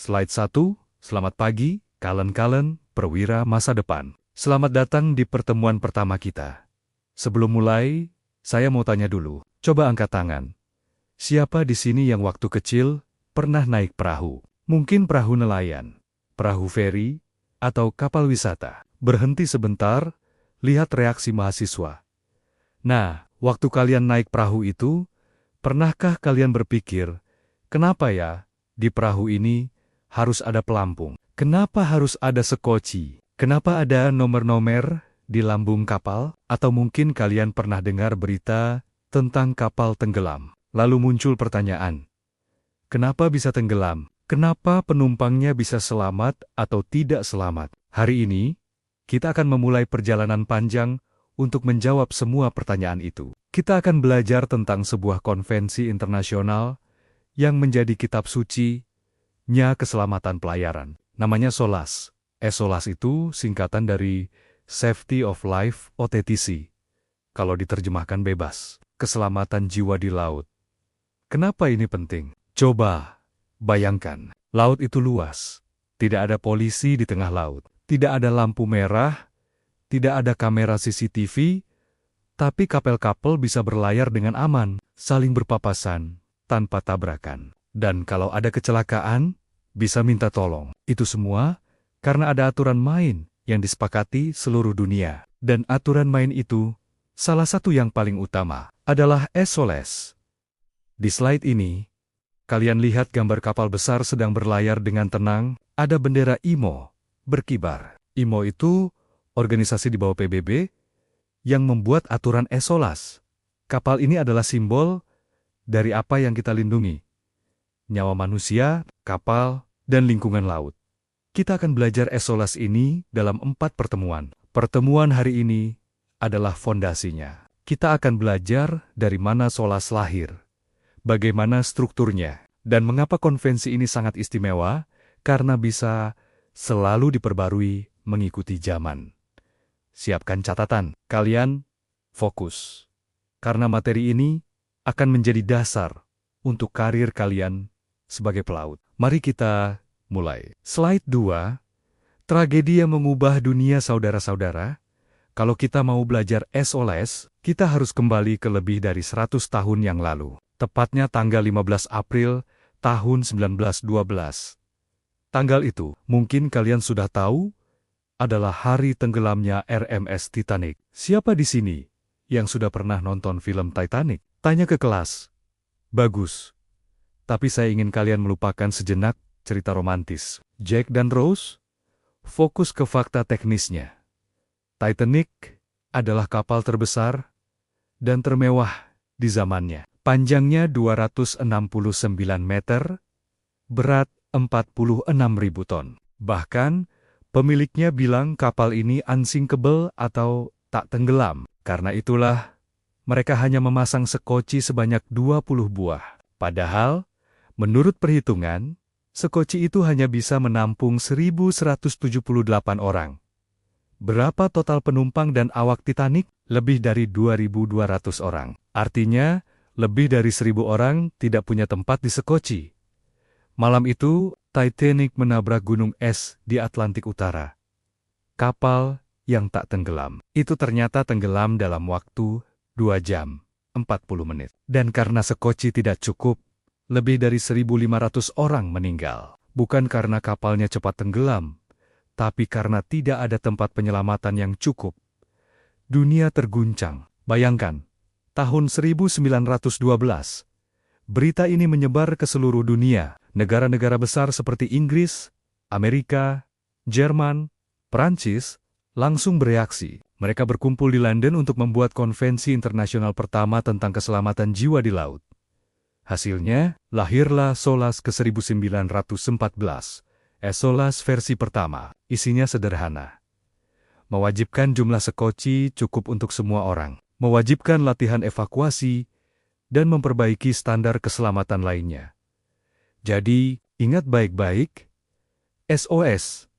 Slide 1, selamat pagi, kalen-kalen, perwira masa depan. Selamat datang di pertemuan pertama kita. Sebelum mulai, saya mau tanya dulu. Coba angkat tangan. Siapa di sini yang waktu kecil pernah naik perahu? Mungkin perahu nelayan, perahu feri, atau kapal wisata. Berhenti sebentar, lihat reaksi mahasiswa. Nah, waktu kalian naik perahu itu, pernahkah kalian berpikir, kenapa ya, di perahu ini harus ada pelampung? Kenapa harus ada sekoci? Kenapa ada nomor-nomor di lambung kapal? Atau mungkin kalian pernah dengar berita tentang kapal tenggelam. Lalu muncul pertanyaan, kenapa bisa tenggelam? Kenapa penumpangnya bisa selamat atau tidak selamat? Hari ini, kita akan memulai perjalanan panjang untuk menjawab semua pertanyaan itu. Kita akan belajar tentang sebuah konvensi internasional yang menjadi kitab suci-nya keselamatan pelayaran. Namanya SOLAS. SOLAS itu singkatan dari Safety of Life OTTC. Kalau diterjemahkan bebas, keselamatan jiwa di laut. Kenapa ini penting? Coba bayangkan, laut itu luas. Tidak ada polisi di tengah laut. Tidak ada lampu merah, tidak ada kamera CCTV, tapi kapal-kapal bisa berlayar dengan aman, saling berpapasan, tanpa tabrakan. Dan kalau ada kecelakaan, bisa minta tolong. Itu semua karena ada aturan main yang disepakati seluruh dunia. Dan aturan main itu, salah satu yang paling utama, adalah SOLAS. Di slide ini, kalian lihat gambar kapal besar sedang berlayar dengan tenang, ada bendera IMO berkibar. IMO itu organisasi di bawah PBB yang membuat aturan SOLAS. Kapal ini adalah simbol dari apa yang kita lindungi. Nyawa manusia, kapal, dan lingkungan laut. Kita akan belajar SOLAS ini dalam 4 pertemuan. Pertemuan hari ini adalah fondasinya. Kita akan belajar dari mana SOLAS lahir, bagaimana strukturnya, dan mengapa konvensi ini sangat istimewa, karena bisa selalu diperbarui mengikuti zaman. Siapkan catatan, kalian fokus. Karena materi ini akan menjadi dasar untuk karir kalian sebagai pelaut. Mari kita mulai. Slide 2, tragedi yang mengubah dunia saudara-saudara. Kalau kita mau belajar SOLAS, kita harus kembali ke lebih dari 100 tahun yang lalu. Tepatnya tanggal 15 April tahun 1912. Tanggal itu, mungkin kalian sudah tahu, adalah hari tenggelamnya RMS Titanic. Siapa di sini yang sudah pernah nonton film Titanic? Tanya ke kelas. Bagus. Tapi saya ingin kalian melupakan sejenak cerita romantis. Jack dan Rose, fokus ke fakta teknisnya. Titanic adalah kapal terbesar dan termewah di zamannya. Panjangnya 269 meter, berat 46.000 ton. Bahkan, pemiliknya bilang kapal ini unsinkable atau tak tenggelam. Karena itulah, mereka hanya memasang sekoci sebanyak 20 buah. Padahal, menurut perhitungan, sekoci itu hanya bisa menampung 1.178 orang. Berapa total penumpang dan awak Titanic? Lebih dari 2.200 orang. Artinya, lebih dari 1.000 orang tidak punya tempat di sekoci. Malam itu, Titanic menabrak gunung es di Atlantik Utara. Kapal yang tak tenggelam. Itu ternyata tenggelam dalam waktu 2 jam, 40 menit. Dan karena sekoci tidak cukup, lebih dari 1.500 orang meninggal. Bukan karena kapalnya cepat tenggelam, tapi karena tidak ada tempat penyelamatan yang cukup. Dunia terguncang. Bayangkan, tahun 1912, berita ini menyebar ke seluruh dunia. Negara-negara besar seperti Inggris, Amerika, Jerman, Perancis, langsung bereaksi. Mereka berkumpul di London untuk membuat konvensi internasional pertama tentang keselamatan jiwa di laut. Hasilnya, lahirlah SOLAS ke 1914. SOLAS versi pertama, isinya sederhana. Mewajibkan jumlah sekoci cukup untuk semua orang. Mewajibkan latihan evakuasi, dan memperbaiki standar keselamatan lainnya. Jadi, ingat baik-baik, SOS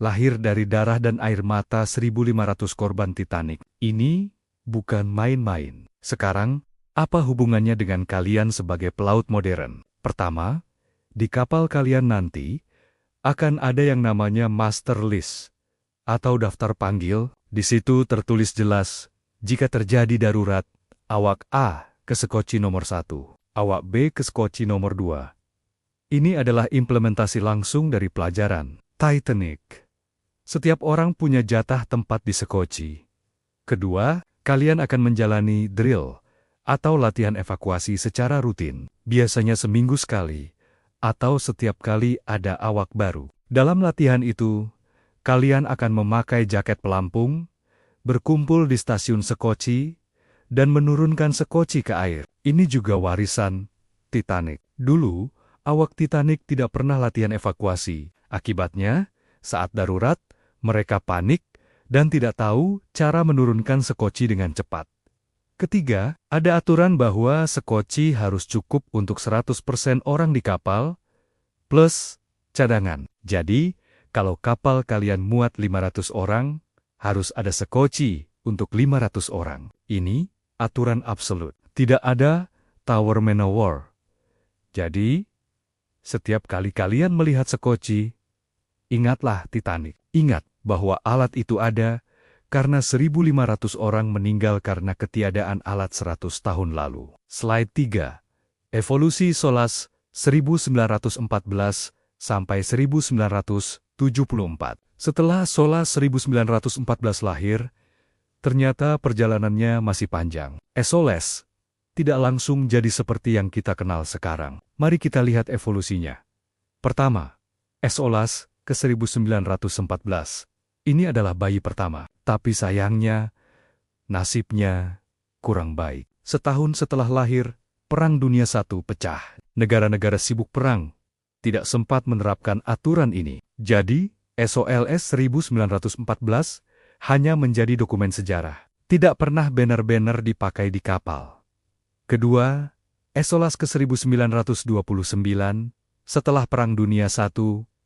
lahir dari darah dan air mata 1.500 korban Titanic. Ini bukan main-main. Sekarang, apa hubungannya dengan kalian sebagai pelaut modern? Pertama, di kapal kalian nanti, akan ada yang namanya master list atau daftar panggil. Di situ tertulis jelas, jika terjadi darurat, awak A ke sekoci nomor 1, awak B ke sekoci nomor 2. Ini adalah implementasi langsung dari pelajaran Titanic. Setiap orang punya jatah tempat di sekoci. Kedua, kalian akan menjalani drill atau latihan evakuasi secara rutin, biasanya seminggu sekali, atau setiap kali ada awak baru. Dalam latihan itu, kalian akan memakai jaket pelampung, berkumpul di stasiun sekoci, dan menurunkan sekoci ke air. Ini juga warisan Titanic. Dulu, awak Titanic tidak pernah latihan evakuasi. Akibatnya, saat darurat, mereka panik dan tidak tahu cara menurunkan sekoci dengan cepat. Ketiga, ada aturan bahwa sekoci harus cukup untuk 100% orang di kapal, plus cadangan. Jadi, kalau kapal kalian muat 500 orang, harus ada sekoci untuk 500 orang. Ini aturan absolut. Tidak ada tower maneuver. Jadi, setiap kali kalian melihat sekoci, ingatlah Titanic. Ingat bahwa alat itu ada karena 1.500 orang meninggal karena ketiadaan alat 100 tahun lalu. Slide 3. Evolusi SOLAS 1914 sampai 1974. Setelah SOLAS 1914 lahir, ternyata perjalanannya masih panjang. SOLAS tidak langsung jadi seperti yang kita kenal sekarang. Mari kita lihat evolusinya. Pertama, SOLAS ke 1914. Ini adalah bayi pertama, tapi sayangnya, nasibnya kurang baik. Setahun setelah lahir, Perang Dunia I pecah. Negara-negara sibuk perang, tidak sempat menerapkan aturan ini. Jadi, SOLAS 1914 hanya menjadi dokumen sejarah. Tidak pernah banner-banner dipakai di kapal. Kedua, SOLAS ke 1929, setelah Perang Dunia I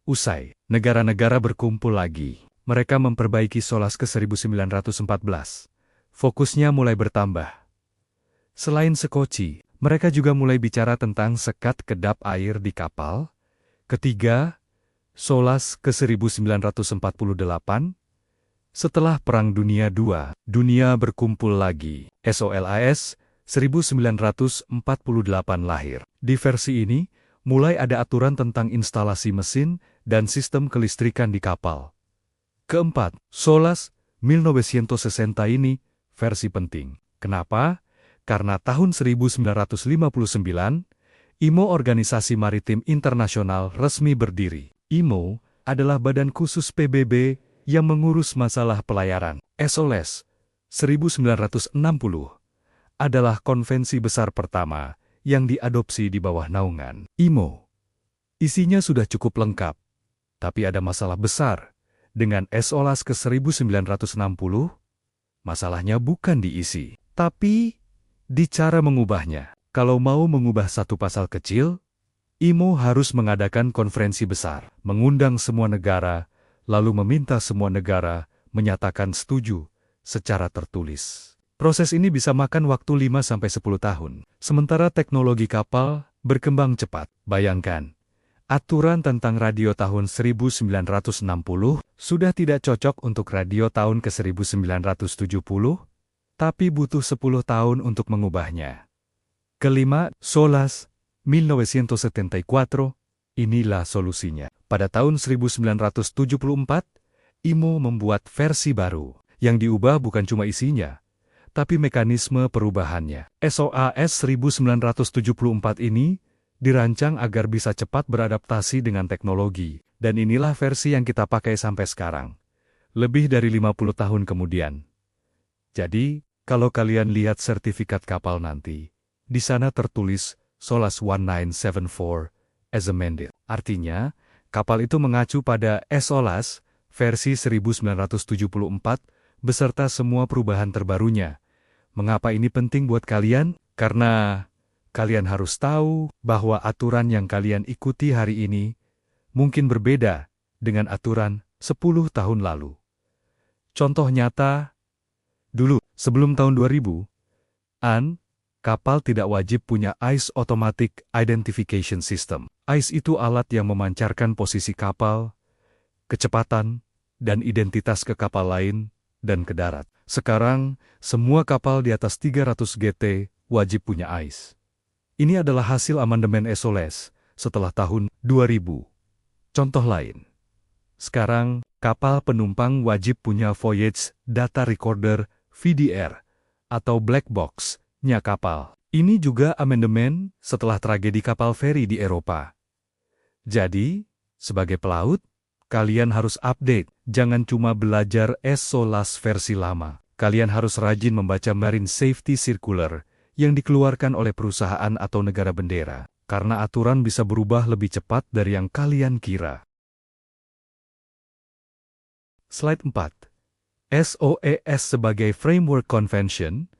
usai, negara-negara berkumpul lagi. Mereka memperbaiki SOLAS ke 1914. Fokusnya mulai bertambah. Selain sekoci, mereka juga mulai bicara tentang sekat kedap air di kapal. Ketiga, SOLAS ke 1948. Setelah Perang Dunia II, dunia berkumpul lagi. SOLAS 1948 lahir. Di versi ini, mulai ada aturan tentang instalasi mesin dan sistem kelistrikan di kapal. Keempat, SOLAS 1960 ini versi penting. Kenapa? Karena tahun 1959, IMO Organisasi Maritim Internasional resmi berdiri. IMO adalah badan khusus PBB yang mengurus masalah pelayaran. SOLAS 1960 adalah konvensi besar pertama yang diadopsi di bawah naungan IMO. Isinya sudah cukup lengkap, tapi ada masalah besar. Dengan SOLAS ke 1960, masalahnya bukan diisi, tapi di cara mengubahnya. Kalau mau mengubah satu pasal kecil, IMO harus mengadakan konferensi besar, mengundang semua negara, lalu meminta semua negara menyatakan setuju secara tertulis. Proses ini bisa makan waktu 5-10 tahun. Sementara teknologi kapal berkembang cepat. Bayangkan, aturan tentang radio tahun 1960 sudah tidak cocok untuk radio tahun ke 1970, tapi butuh 10 tahun untuk mengubahnya. Kelima, SOLAS 1974, inilah solusinya. Pada tahun 1974, IMO membuat versi baru. Yang diubah bukan cuma isinya, tapi mekanisme perubahannya. SOLAS 1974 ini dirancang agar bisa cepat beradaptasi dengan teknologi, dan inilah versi yang kita pakai sampai sekarang. Lebih dari 50 tahun kemudian. Jadi, kalau kalian lihat sertifikat kapal nanti, di sana tertulis SOLAS 1974 as amended. Artinya, kapal itu mengacu pada SOLAS versi 1974 beserta semua perubahan terbarunya. Mengapa ini penting buat kalian? Karena kalian harus tahu bahwa aturan yang kalian ikuti hari ini mungkin berbeda dengan aturan 10 tahun lalu. Contoh nyata, dulu, sebelum tahun 2000, kapal tidak wajib punya ICE Automatic Identification System. ICE itu alat yang memancarkan posisi kapal, kecepatan, dan identitas ke kapal lain dan ke darat. Sekarang, semua kapal di atas 300 GT wajib punya ICE. Ini adalah hasil amandemen SOLAS setelah tahun 2000. Contoh lain. Sekarang, kapal penumpang wajib punya Voyage Data Recorder VDR atau black box-nya kapal. Ini juga amandemen setelah tragedi kapal feri di Eropa. Jadi, sebagai pelaut, kalian harus update, jangan cuma belajar SOLAS versi lama. Kalian harus rajin membaca Marine Safety Circular yang dikeluarkan oleh perusahaan atau negara bendera, karena aturan bisa berubah lebih cepat dari yang kalian kira. Slide 4. SOES sebagai Framework Convention.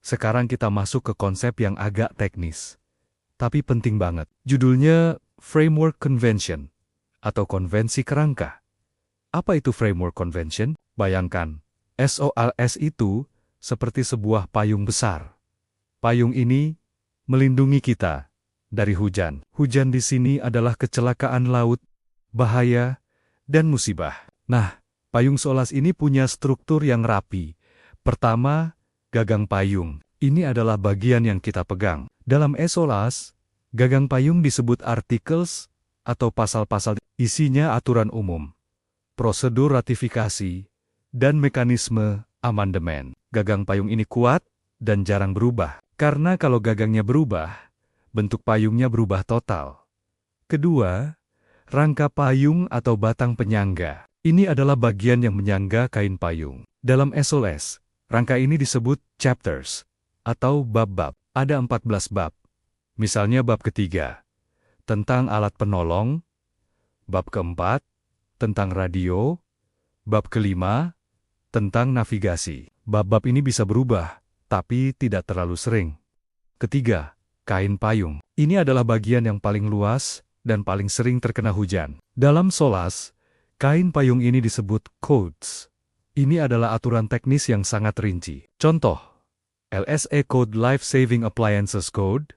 Sekarang kita masuk ke konsep yang agak teknis, tapi penting banget. Judulnya Framework Convention, atau Konvensi Kerangka. Apa itu Framework Convention? Bayangkan, SOLAS itu seperti sebuah payung besar. Payung ini melindungi kita dari hujan. Hujan di sini adalah kecelakaan laut, bahaya, dan musibah. Nah, payung SOLAS ini punya struktur yang rapi. Pertama, gagang payung. Ini adalah bagian yang kita pegang. Dalam SOLAS, gagang payung disebut articles atau pasal-pasal. Isinya aturan umum, prosedur ratifikasi, dan mekanisme amandemen. Gagang payung ini kuat dan jarang berubah. Karena kalau gagangnya berubah, bentuk payungnya berubah total. Kedua, rangka payung atau batang penyangga. Ini adalah bagian yang menyangga kain payung. Dalam SOLAS, rangka ini disebut chapters atau bab-bab. Ada 14 bab. Misalnya bab ketiga, tentang alat penolong. Bab keempat, tentang radio. Bab kelima, tentang navigasi. Bab-bab ini bisa berubah, tapi tidak terlalu sering. Ketiga, kain payung. Ini adalah bagian yang paling luas dan paling sering terkena hujan. Dalam SOLAS, kain payung ini disebut codes. Ini adalah aturan teknis yang sangat rinci. Contoh, LSA Code Life Saving Appliances Code,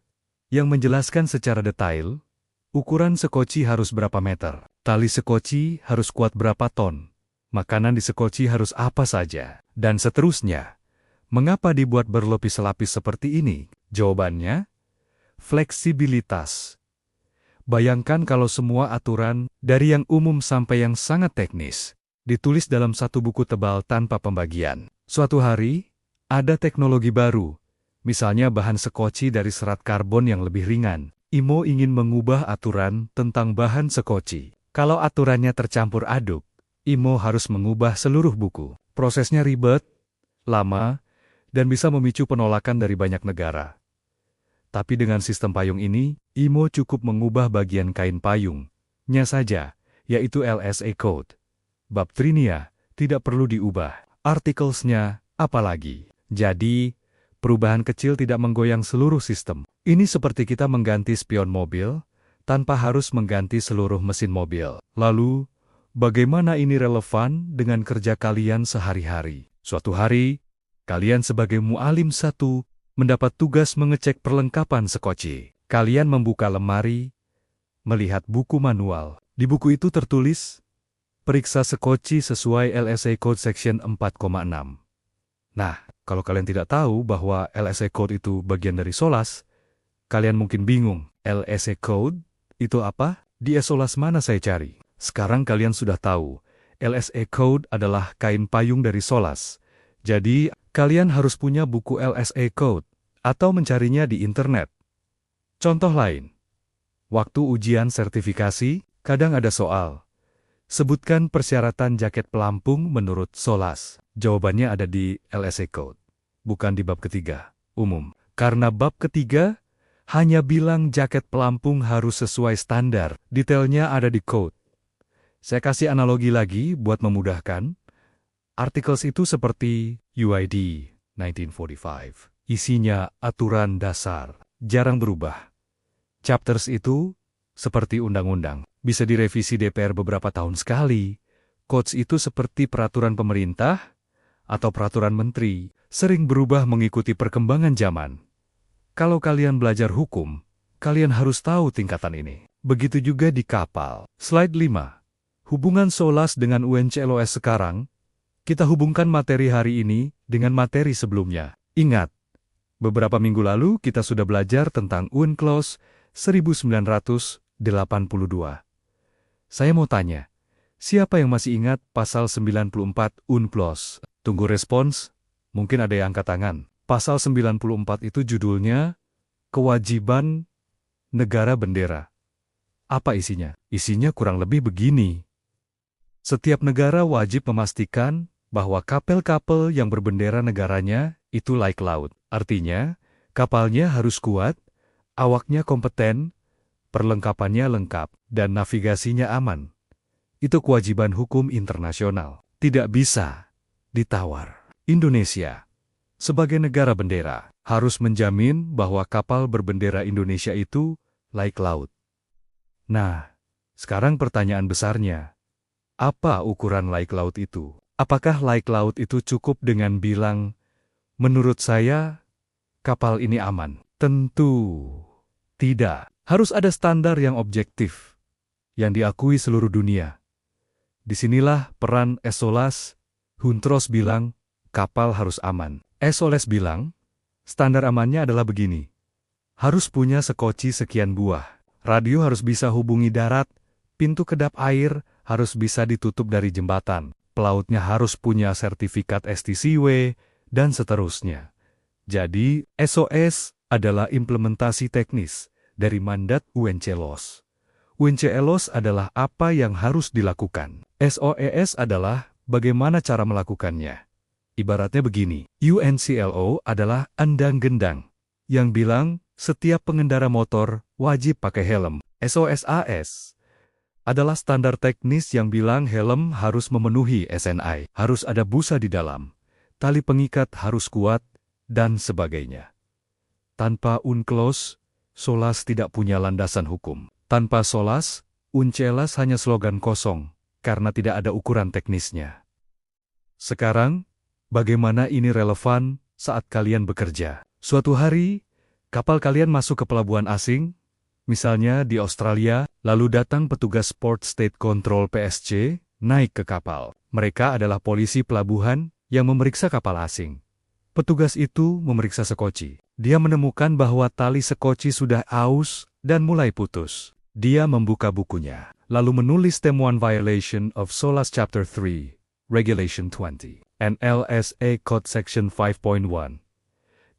yang menjelaskan secara detail, ukuran sekoci harus berapa meter, tali sekoci harus kuat berapa ton, makanan di sekoci harus apa saja, dan seterusnya. Mengapa dibuat berlapis-lapis seperti ini? Jawabannya, fleksibilitas. Bayangkan kalau semua aturan, dari yang umum sampai yang sangat teknis, ditulis dalam satu buku tebal tanpa pembagian. Suatu hari, ada teknologi baru, misalnya bahan sekoci dari serat karbon yang lebih ringan. IMO ingin mengubah aturan tentang bahan sekoci. Kalau aturannya tercampur aduk, IMO harus mengubah seluruh buku. Prosesnya ribet, lama, dan bisa memicu penolakan dari banyak negara. Tapi dengan sistem payung ini, IMO cukup mengubah bagian kain payungnya saja, yaitu LSA Code. Bab Trinia tidak perlu diubah. Articles-nya apalagi. Jadi, perubahan kecil tidak menggoyang seluruh sistem. Ini seperti kita mengganti spion mobil, tanpa harus mengganti seluruh mesin mobil. Lalu, bagaimana ini relevan dengan kerja kalian sehari-hari? Suatu hari, kalian sebagai mu'alim 1, mendapat tugas mengecek perlengkapan sekoci. Kalian membuka lemari, melihat buku manual. Di buku itu tertulis, periksa sekoci sesuai LSA Code Section 4,6. Nah, kalau kalian tidak tahu bahwa LSA Code itu bagian dari SOLAS, kalian mungkin bingung, LSA Code itu apa? Di SOLAS mana saya cari? Sekarang kalian sudah tahu, LSA Code adalah kain payung dari SOLAS. Jadi, kalian harus punya buku LSA Code, atau mencarinya di internet. Contoh lain, waktu ujian sertifikasi, kadang ada soal. Sebutkan persyaratan jaket pelampung menurut SOLAS. Jawabannya ada di LSA Code, bukan di bab ketiga, umum. Karena bab ketiga, hanya bilang jaket pelampung harus sesuai standar. Detailnya ada di Code. Saya kasih analogi lagi buat memudahkan. Articles itu seperti UID 1945. Isinya aturan dasar, jarang berubah. Chapters itu seperti undang-undang, bisa direvisi DPR beberapa tahun sekali. Codes itu seperti peraturan pemerintah atau peraturan menteri, sering berubah mengikuti perkembangan zaman. Kalau kalian belajar hukum, kalian harus tahu tingkatan ini. Begitu juga di kapal. Slide 5. Hubungan SOLAS dengan UNCLOS sekarang, kita hubungkan materi hari ini dengan materi sebelumnya. Ingat, beberapa minggu lalu kita sudah belajar tentang UNCLOS 1982. Saya mau tanya, siapa yang masih ingat pasal 94 UNCLOS? Tunggu respons, mungkin ada yang angkat tangan. Pasal 94 itu judulnya Kewajiban Negara Bendera. Apa isinya? Isinya kurang lebih begini. Setiap negara wajib memastikan bahwa kapal-kapal yang berbendera negaranya itu laik laut. Artinya, kapalnya harus kuat, awaknya kompeten, perlengkapannya lengkap, dan navigasinya aman. Itu kewajiban hukum internasional. Tidak bisa ditawar. Indonesia, sebagai negara bendera, harus menjamin bahwa kapal berbendera Indonesia itu laik laut. Nah, sekarang pertanyaan besarnya, apa ukuran laik laut itu? Apakah laik laut itu cukup dengan bilang, menurut saya, kapal ini aman? Tentu tidak. Harus ada standar yang objektif, yang diakui seluruh dunia. Disinilah peran SOLAS. Huntros bilang, kapal harus aman. SOLAS bilang, standar amannya adalah begini. Harus punya sekoci sekian buah. Radio harus bisa hubungi darat, pintu kedap air harus bisa ditutup dari jembatan. Pelautnya harus punya sertifikat STCW, dan seterusnya. Jadi, SOS adalah implementasi teknis dari mandat UNCLOS. UNCLOS adalah apa yang harus dilakukan. SOES adalah bagaimana cara melakukannya. Ibaratnya begini, UNCLO adalah andang-gendang yang bilang setiap pengendara motor wajib pakai helm. SOSAS adalah standar teknis yang bilang helm harus memenuhi SNI, harus ada busa di dalam, tali pengikat harus kuat, dan sebagainya. Tanpa UNCLOS, SOLAS tidak punya landasan hukum. Tanpa SOLAS, UNCLOS hanya slogan kosong, karena tidak ada ukuran teknisnya. Sekarang, bagaimana ini relevan saat kalian bekerja? Suatu hari, kapal kalian masuk ke pelabuhan asing, misalnya di Australia, lalu datang petugas Port State Control PSC, naik ke kapal. Mereka adalah polisi pelabuhan yang memeriksa kapal asing. Petugas itu memeriksa sekoci. Dia menemukan bahwa tali sekoci sudah aus dan mulai putus. Dia membuka bukunya, lalu menulis temuan Violation of SOLAS Chapter 3, Regulation 20, NLSA Code Section 5.1.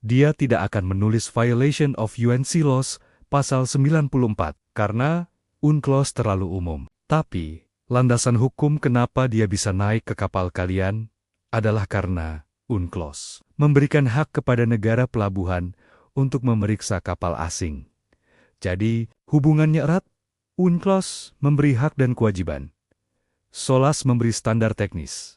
Dia tidak akan menulis Violation of UNCLOS Pasal 94, karena UNCLOS terlalu umum. Tapi, landasan hukum kenapa dia bisa naik ke kapal kalian adalah karena UNCLOS memberikan hak kepada negara pelabuhan untuk memeriksa kapal asing. Jadi, hubungannya erat, UNCLOS memberi hak dan kewajiban. SOLAS memberi standar teknis.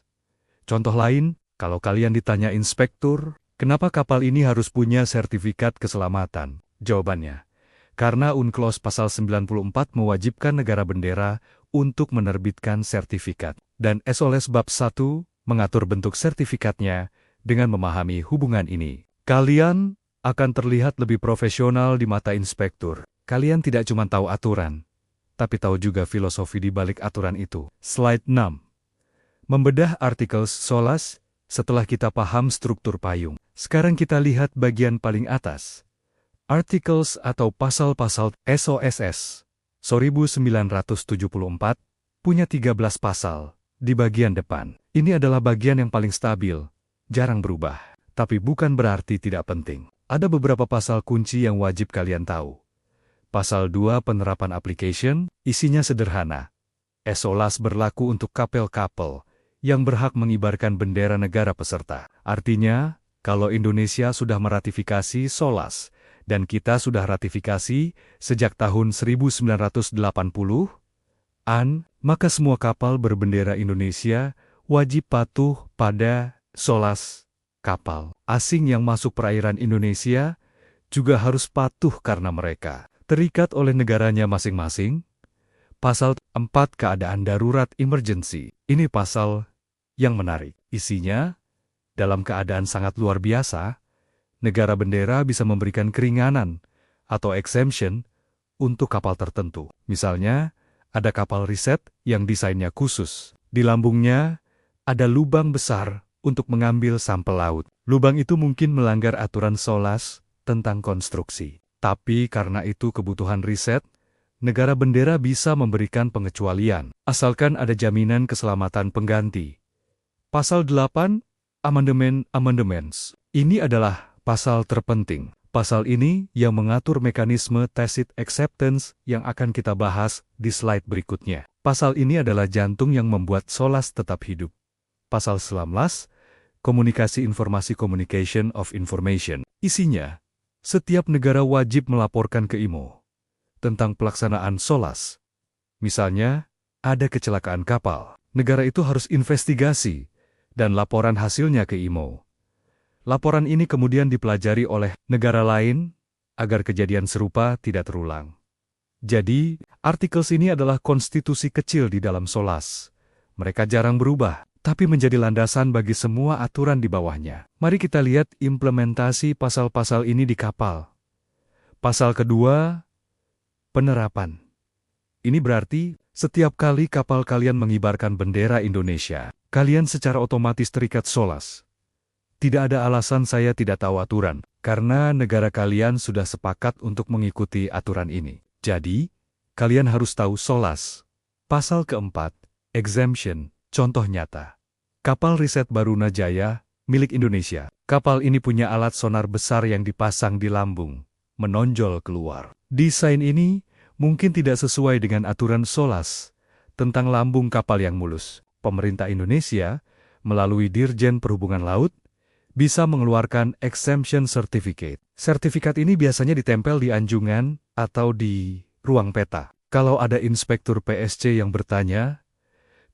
Contoh lain, kalau kalian ditanya inspektur, kenapa kapal ini harus punya sertifikat keselamatan? Jawabannya, karena UNCLOS Pasal 94 mewajibkan negara bendera untuk menerbitkan sertifikat. Dan SOLAS Bab 1 mengatur bentuk sertifikatnya dengan memahami hubungan ini. Kalian akan terlihat lebih profesional di mata inspektur. Kalian tidak cuma tahu aturan, tapi tahu juga filosofi di balik aturan itu. Slide 6. Membedah artikel SOLAS setelah kita paham struktur payung. Sekarang kita lihat bagian paling atas. Articles atau pasal-pasal SOSS 1974 punya 13 pasal di bagian depan. Ini adalah bagian yang paling stabil, jarang berubah. Tapi bukan berarti tidak penting. Ada beberapa pasal kunci yang wajib kalian tahu. Pasal 2 penerapan application, isinya sederhana. SOLAS berlaku untuk kapal-kapal yang berhak mengibarkan bendera negara peserta. Artinya, kalau Indonesia sudah meratifikasi SOLAS, dan kita sudah ratifikasi sejak tahun 1980-an, maka semua kapal berbendera Indonesia wajib patuh pada SOLAS. Kapal asing yang masuk perairan Indonesia juga harus patuh karena mereka terikat oleh negaranya masing-masing. Pasal 4 keadaan darurat emergency. Ini pasal yang menarik. Isinya, dalam keadaan sangat luar biasa, negara bendera bisa memberikan keringanan atau exemption untuk kapal tertentu. Misalnya, ada kapal riset yang desainnya khusus. Di lambungnya, ada lubang besar untuk mengambil sampel laut. Lubang itu mungkin melanggar aturan SOLAS tentang konstruksi. Tapi karena itu kebutuhan riset, negara bendera bisa memberikan pengecualian, asalkan ada jaminan keselamatan pengganti. Pasal 8, Amendments. Ini adalah pasal terpenting. Pasal ini yang mengatur mekanisme tacit acceptance yang akan kita bahas di slide berikutnya. Pasal ini adalah jantung yang membuat SOLAS tetap hidup. Pasal 19, Komunikasi Informasi Communication of Information. Isinya, setiap negara wajib melaporkan ke IMO tentang pelaksanaan SOLAS. Misalnya, ada kecelakaan kapal. Negara itu harus investigasi dan laporan hasilnya ke IMO. Laporan ini kemudian dipelajari oleh negara lain agar kejadian serupa tidak terulang. Jadi, artikel ini adalah konstitusi kecil di dalam SOLAS. Mereka jarang berubah, tapi menjadi landasan bagi semua aturan di bawahnya. Mari kita lihat implementasi pasal-pasal ini di kapal. Pasal kedua, penerapan. Ini berarti setiap kali kapal kalian mengibarkan bendera Indonesia, kalian secara otomatis terikat SOLAS. Tidak ada alasan saya tidak tahu aturan, karena negara kalian sudah sepakat untuk mengikuti aturan ini. Jadi, kalian harus tahu SOLAS. Pasal keempat, exemption, contoh nyata. Kapal riset Barunajaya, milik Indonesia. Kapal ini punya alat sonar besar yang dipasang di lambung, menonjol keluar. Desain ini mungkin tidak sesuai dengan aturan SOLAS tentang lambung kapal yang mulus. Pemerintah Indonesia, melalui Dirjen Perhubungan Laut, bisa mengeluarkan exemption certificate. Sertifikat ini biasanya ditempel di anjungan atau di ruang peta. Kalau ada inspektur PSC yang bertanya,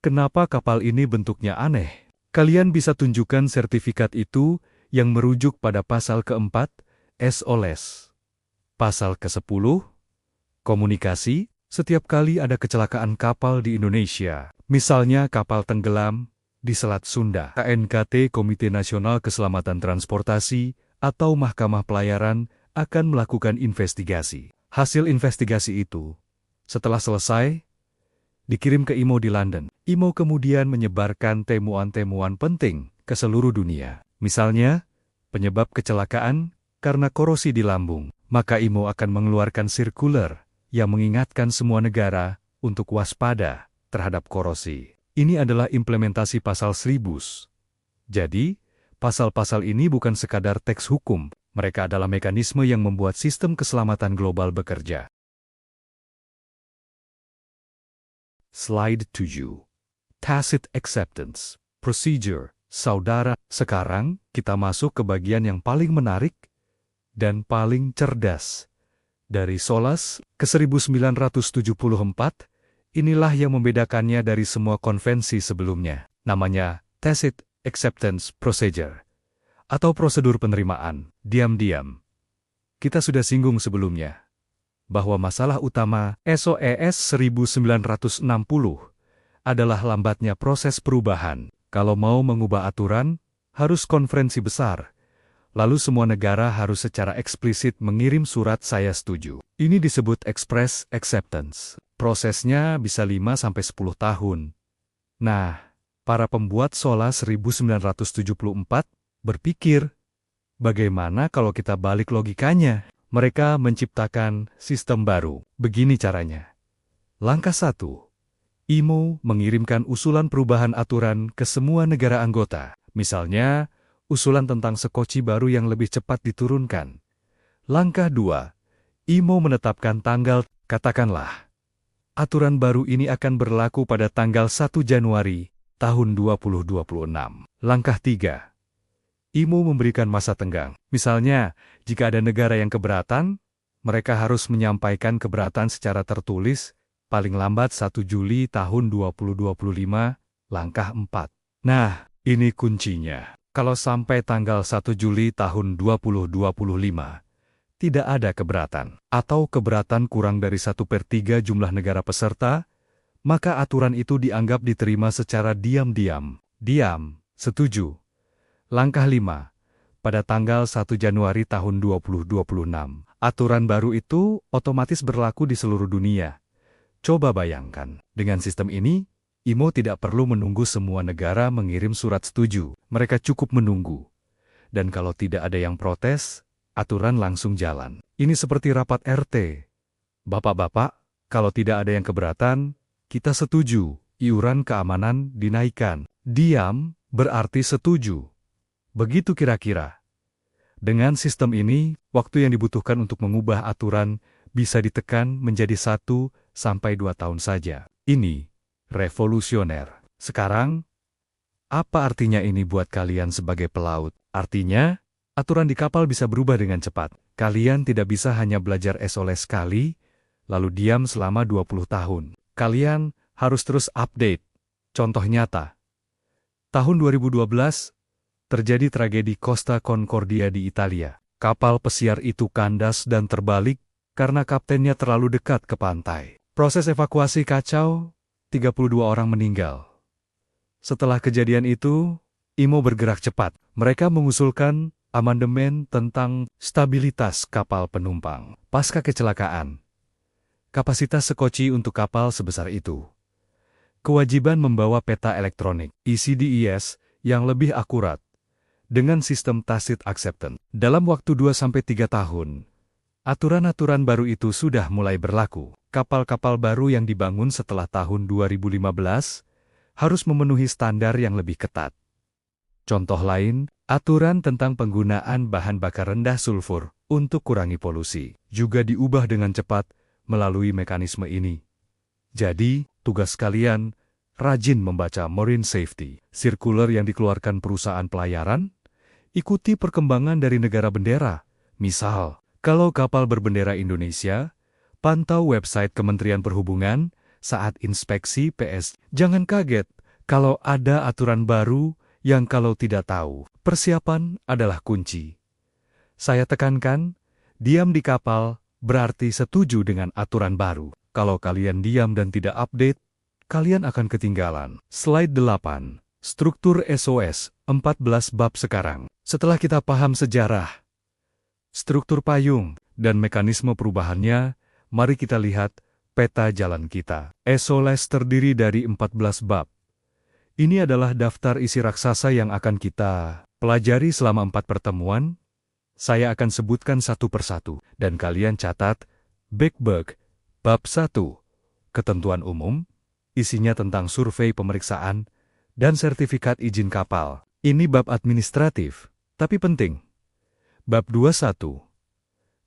kenapa kapal ini bentuknya aneh? Kalian bisa tunjukkan sertifikat itu yang merujuk pada pasal keempat, SOLAS. Pasal ke-10, komunikasi. Setiap kali ada kecelakaan kapal di Indonesia, misalnya kapal tenggelam di Selat Sunda, KNKT Komite Nasional Keselamatan Transportasi atau Mahkamah Pelayaran akan melakukan investigasi. Hasil investigasi itu, setelah selesai, dikirim ke IMO di London. IMO kemudian menyebarkan temuan-temuan penting ke seluruh dunia. Misalnya, penyebab kecelakaan karena korosi di lambung. Maka IMO akan mengeluarkan sirkuler yang mengingatkan semua negara untuk waspada terhadap korosi. Ini adalah implementasi pasal 1000. Jadi, pasal-pasal ini bukan sekadar teks hukum, mereka adalah mekanisme yang membuat sistem keselamatan global bekerja. Slide 7. Tacit Acceptance Procedure. Saudara, sekarang kita masuk ke bagian yang paling menarik dan paling cerdas. Dari SOLAS ke 1974, inilah yang membedakannya dari semua konvensi sebelumnya. Namanya Tacit Acceptance Procedure, atau prosedur penerimaan, diam-diam. Kita sudah singgung sebelumnya, bahwa masalah utama SOES 1960 adalah lambatnya proses perubahan. Kalau mau mengubah aturan, harus konferensi besar. Lalu semua negara harus secara eksplisit mengirim surat saya setuju. Ini disebut express acceptance. Prosesnya bisa 5-10 tahun. Nah, para pembuat SOLAS 1974 berpikir, bagaimana kalau kita balik logikanya? Mereka menciptakan sistem baru. Begini caranya. Langkah 1. IMO mengirimkan usulan perubahan aturan ke semua negara anggota. Misalnya, usulan tentang sekoci baru yang lebih cepat diturunkan. Langkah 2. IMO menetapkan tanggal, katakanlah. Aturan baru ini akan berlaku pada tanggal 1 Januari tahun 2026. Langkah 3. IMO memberikan masa tenggang. Misalnya, jika ada negara yang keberatan, mereka harus menyampaikan keberatan secara tertulis paling lambat 1 Juli tahun 2025. Langkah 4. Nah, ini kuncinya. Kalau sampai tanggal 1 Juli tahun 2025, tidak ada keberatan, atau keberatan kurang dari 1/3 jumlah negara peserta, maka aturan itu dianggap diterima secara diam-diam. Diam, setuju. Langkah 5. pada tanggal 1 Januari tahun 2026. Aturan baru itu otomatis berlaku di seluruh dunia. Coba bayangkan, dengan sistem ini, IMO tidak perlu menunggu semua negara mengirim surat setuju. Mereka cukup menunggu. Dan kalau tidak ada yang protes, aturan langsung jalan. Ini seperti rapat RT. Bapak-bapak, kalau tidak ada yang keberatan, kita setuju, iuran keamanan dinaikkan. Diam berarti setuju. Begitu kira-kira. Dengan sistem ini, waktu yang dibutuhkan untuk mengubah aturan bisa ditekan menjadi 1 sampai 2 tahun saja. Ini revolusioner. Sekarang, apa artinya ini buat kalian sebagai pelaut? Artinya, aturan di kapal bisa berubah dengan cepat. Kalian tidak bisa hanya belajar SOS sekali, lalu diam selama 20 tahun. Kalian harus terus update. Contoh nyata. Tahun 2012, terjadi tragedi Costa Concordia di Italia. Kapal pesiar itu kandas dan terbalik karena kaptennya terlalu dekat ke pantai. Proses evakuasi kacau, 32 orang meninggal. Setelah kejadian itu, IMO bergerak cepat. Mereka mengusulkan amandemen tentang stabilitas kapal penumpang. Pasca kecelakaan, kapasitas sekoci untuk kapal sebesar itu. Kewajiban membawa peta elektronik, ECDES, yang lebih akurat, dengan sistem tacit acceptance. Dalam waktu 2-3 tahun, aturan-aturan baru itu sudah mulai berlaku. Kapal-kapal baru yang dibangun setelah tahun 2015 harus memenuhi standar yang lebih ketat. Contoh lain, aturan tentang penggunaan bahan bakar rendah sulfur untuk kurangi polusi juga diubah dengan cepat melalui mekanisme ini. Jadi, tugas kalian rajin membaca Marine Safety Circular yang dikeluarkan perusahaan pelayaran. Ikuti perkembangan dari negara bendera. Misal, kalau kapal berbendera Indonesia, pantau website Kementerian Perhubungan saat inspeksi PS. Jangan kaget kalau ada aturan baru yang kalau tidak tahu. Persiapan adalah kunci. Saya tekankan, diam di kapal berarti setuju dengan aturan baru. Kalau kalian diam dan tidak update, kalian akan ketinggalan. Slide 8. Struktur SOS, 14 bab sekarang. Setelah kita paham sejarah, struktur payung, dan mekanisme perubahannya, mari kita lihat peta jalan kita. SOS terdiri dari 14 bab. Ini adalah daftar isi raksasa yang akan kita pelajari selama 4 pertemuan. Saya akan sebutkan satu persatu, dan kalian catat Big Book, bab 1, ketentuan umum, isinya tentang survei pemeriksaan, dan sertifikat izin kapal. Ini bab administratif, tapi penting. Bab 21.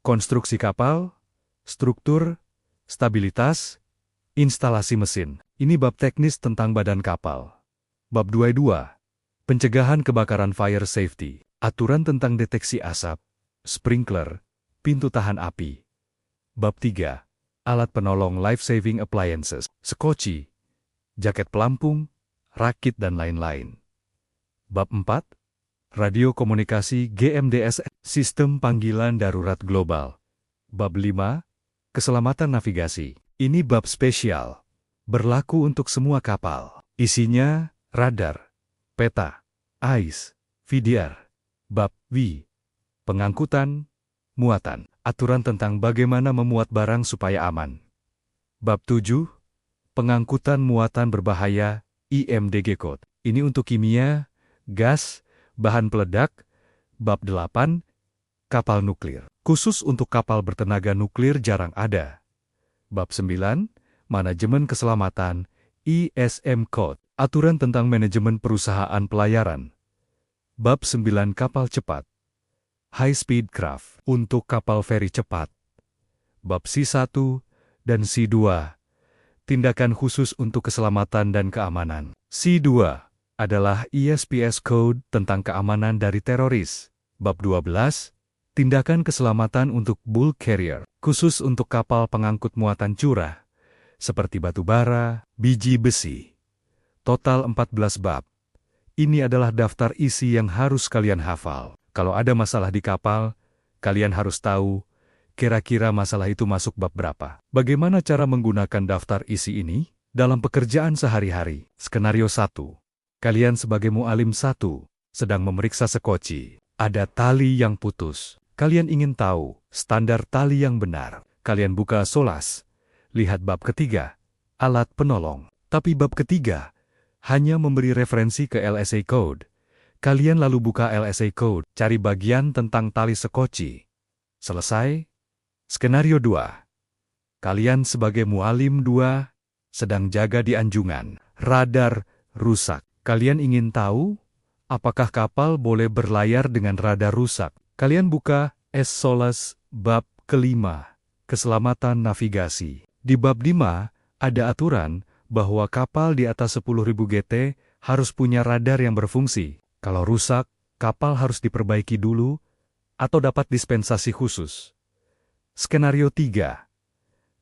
Konstruksi kapal, struktur, stabilitas, instalasi mesin. Ini bab teknis tentang badan kapal. Bab 22. Pencegahan kebakaran fire safety. Aturan tentang deteksi asap, sprinkler, pintu tahan api. Bab 3. Alat penolong life-saving appliances, sekoci, jaket pelampung, rakit dan lain-lain. Bab 4. Radio komunikasi GMDS, sistem panggilan darurat global. Bab 5. Keselamatan navigasi. Ini bab spesial. Berlaku untuk semua kapal. Isinya radar, peta, AIS, VDR. Bab V. Pengangkutan, muatan. Aturan tentang bagaimana memuat barang supaya aman. Bab 7. Pengangkutan muatan berbahaya, IMDG Code. Ini untuk kimia, gas, bahan peledak. Bab 8. Kapal nuklir. Khusus untuk kapal bertenaga nuklir jarang ada. Bab 9. Manajemen keselamatan, ISM Code. Aturan tentang manajemen perusahaan pelayaran. Bab 9. Kapal cepat, High Speed Craft, untuk kapal feri cepat. Bab C1 dan C2. Tindakan khusus untuk keselamatan dan keamanan. C2 adalah ISPS Code tentang keamanan dari teroris. Bab 12, tindakan keselamatan untuk bulk carrier, khusus untuk kapal pengangkut muatan curah, seperti batu bara, biji besi. Total 14 bab. Ini adalah daftar isi yang harus kalian hafal. Kalau ada masalah di kapal, kalian harus tahu kira-kira masalah itu masuk bab berapa. Bagaimana cara menggunakan daftar isi ini? Dalam pekerjaan sehari-hari. Skenario 1. Kalian sebagai mualim 1, sedang memeriksa sekoci. Ada tali yang putus. Kalian ingin tahu standar tali yang benar. Kalian buka SOLAS. Lihat bab ketiga, alat penolong. Tapi bab ketiga hanya memberi referensi ke LSA Code. Kalian lalu buka LSA Code, cari bagian tentang tali sekoci. Selesai. Skenario 2. Kalian sebagai mualim 2 sedang jaga di anjungan. Radar rusak. Kalian ingin tahu apakah kapal boleh berlayar dengan radar rusak? Kalian buka SOLAS bab kelima, keselamatan navigasi. Di bab 5 ada aturan bahwa kapal di atas 10.000 GT harus punya radar yang berfungsi. Kalau rusak, kapal harus diperbaiki dulu atau dapat dispensasi khusus. Skenario 3.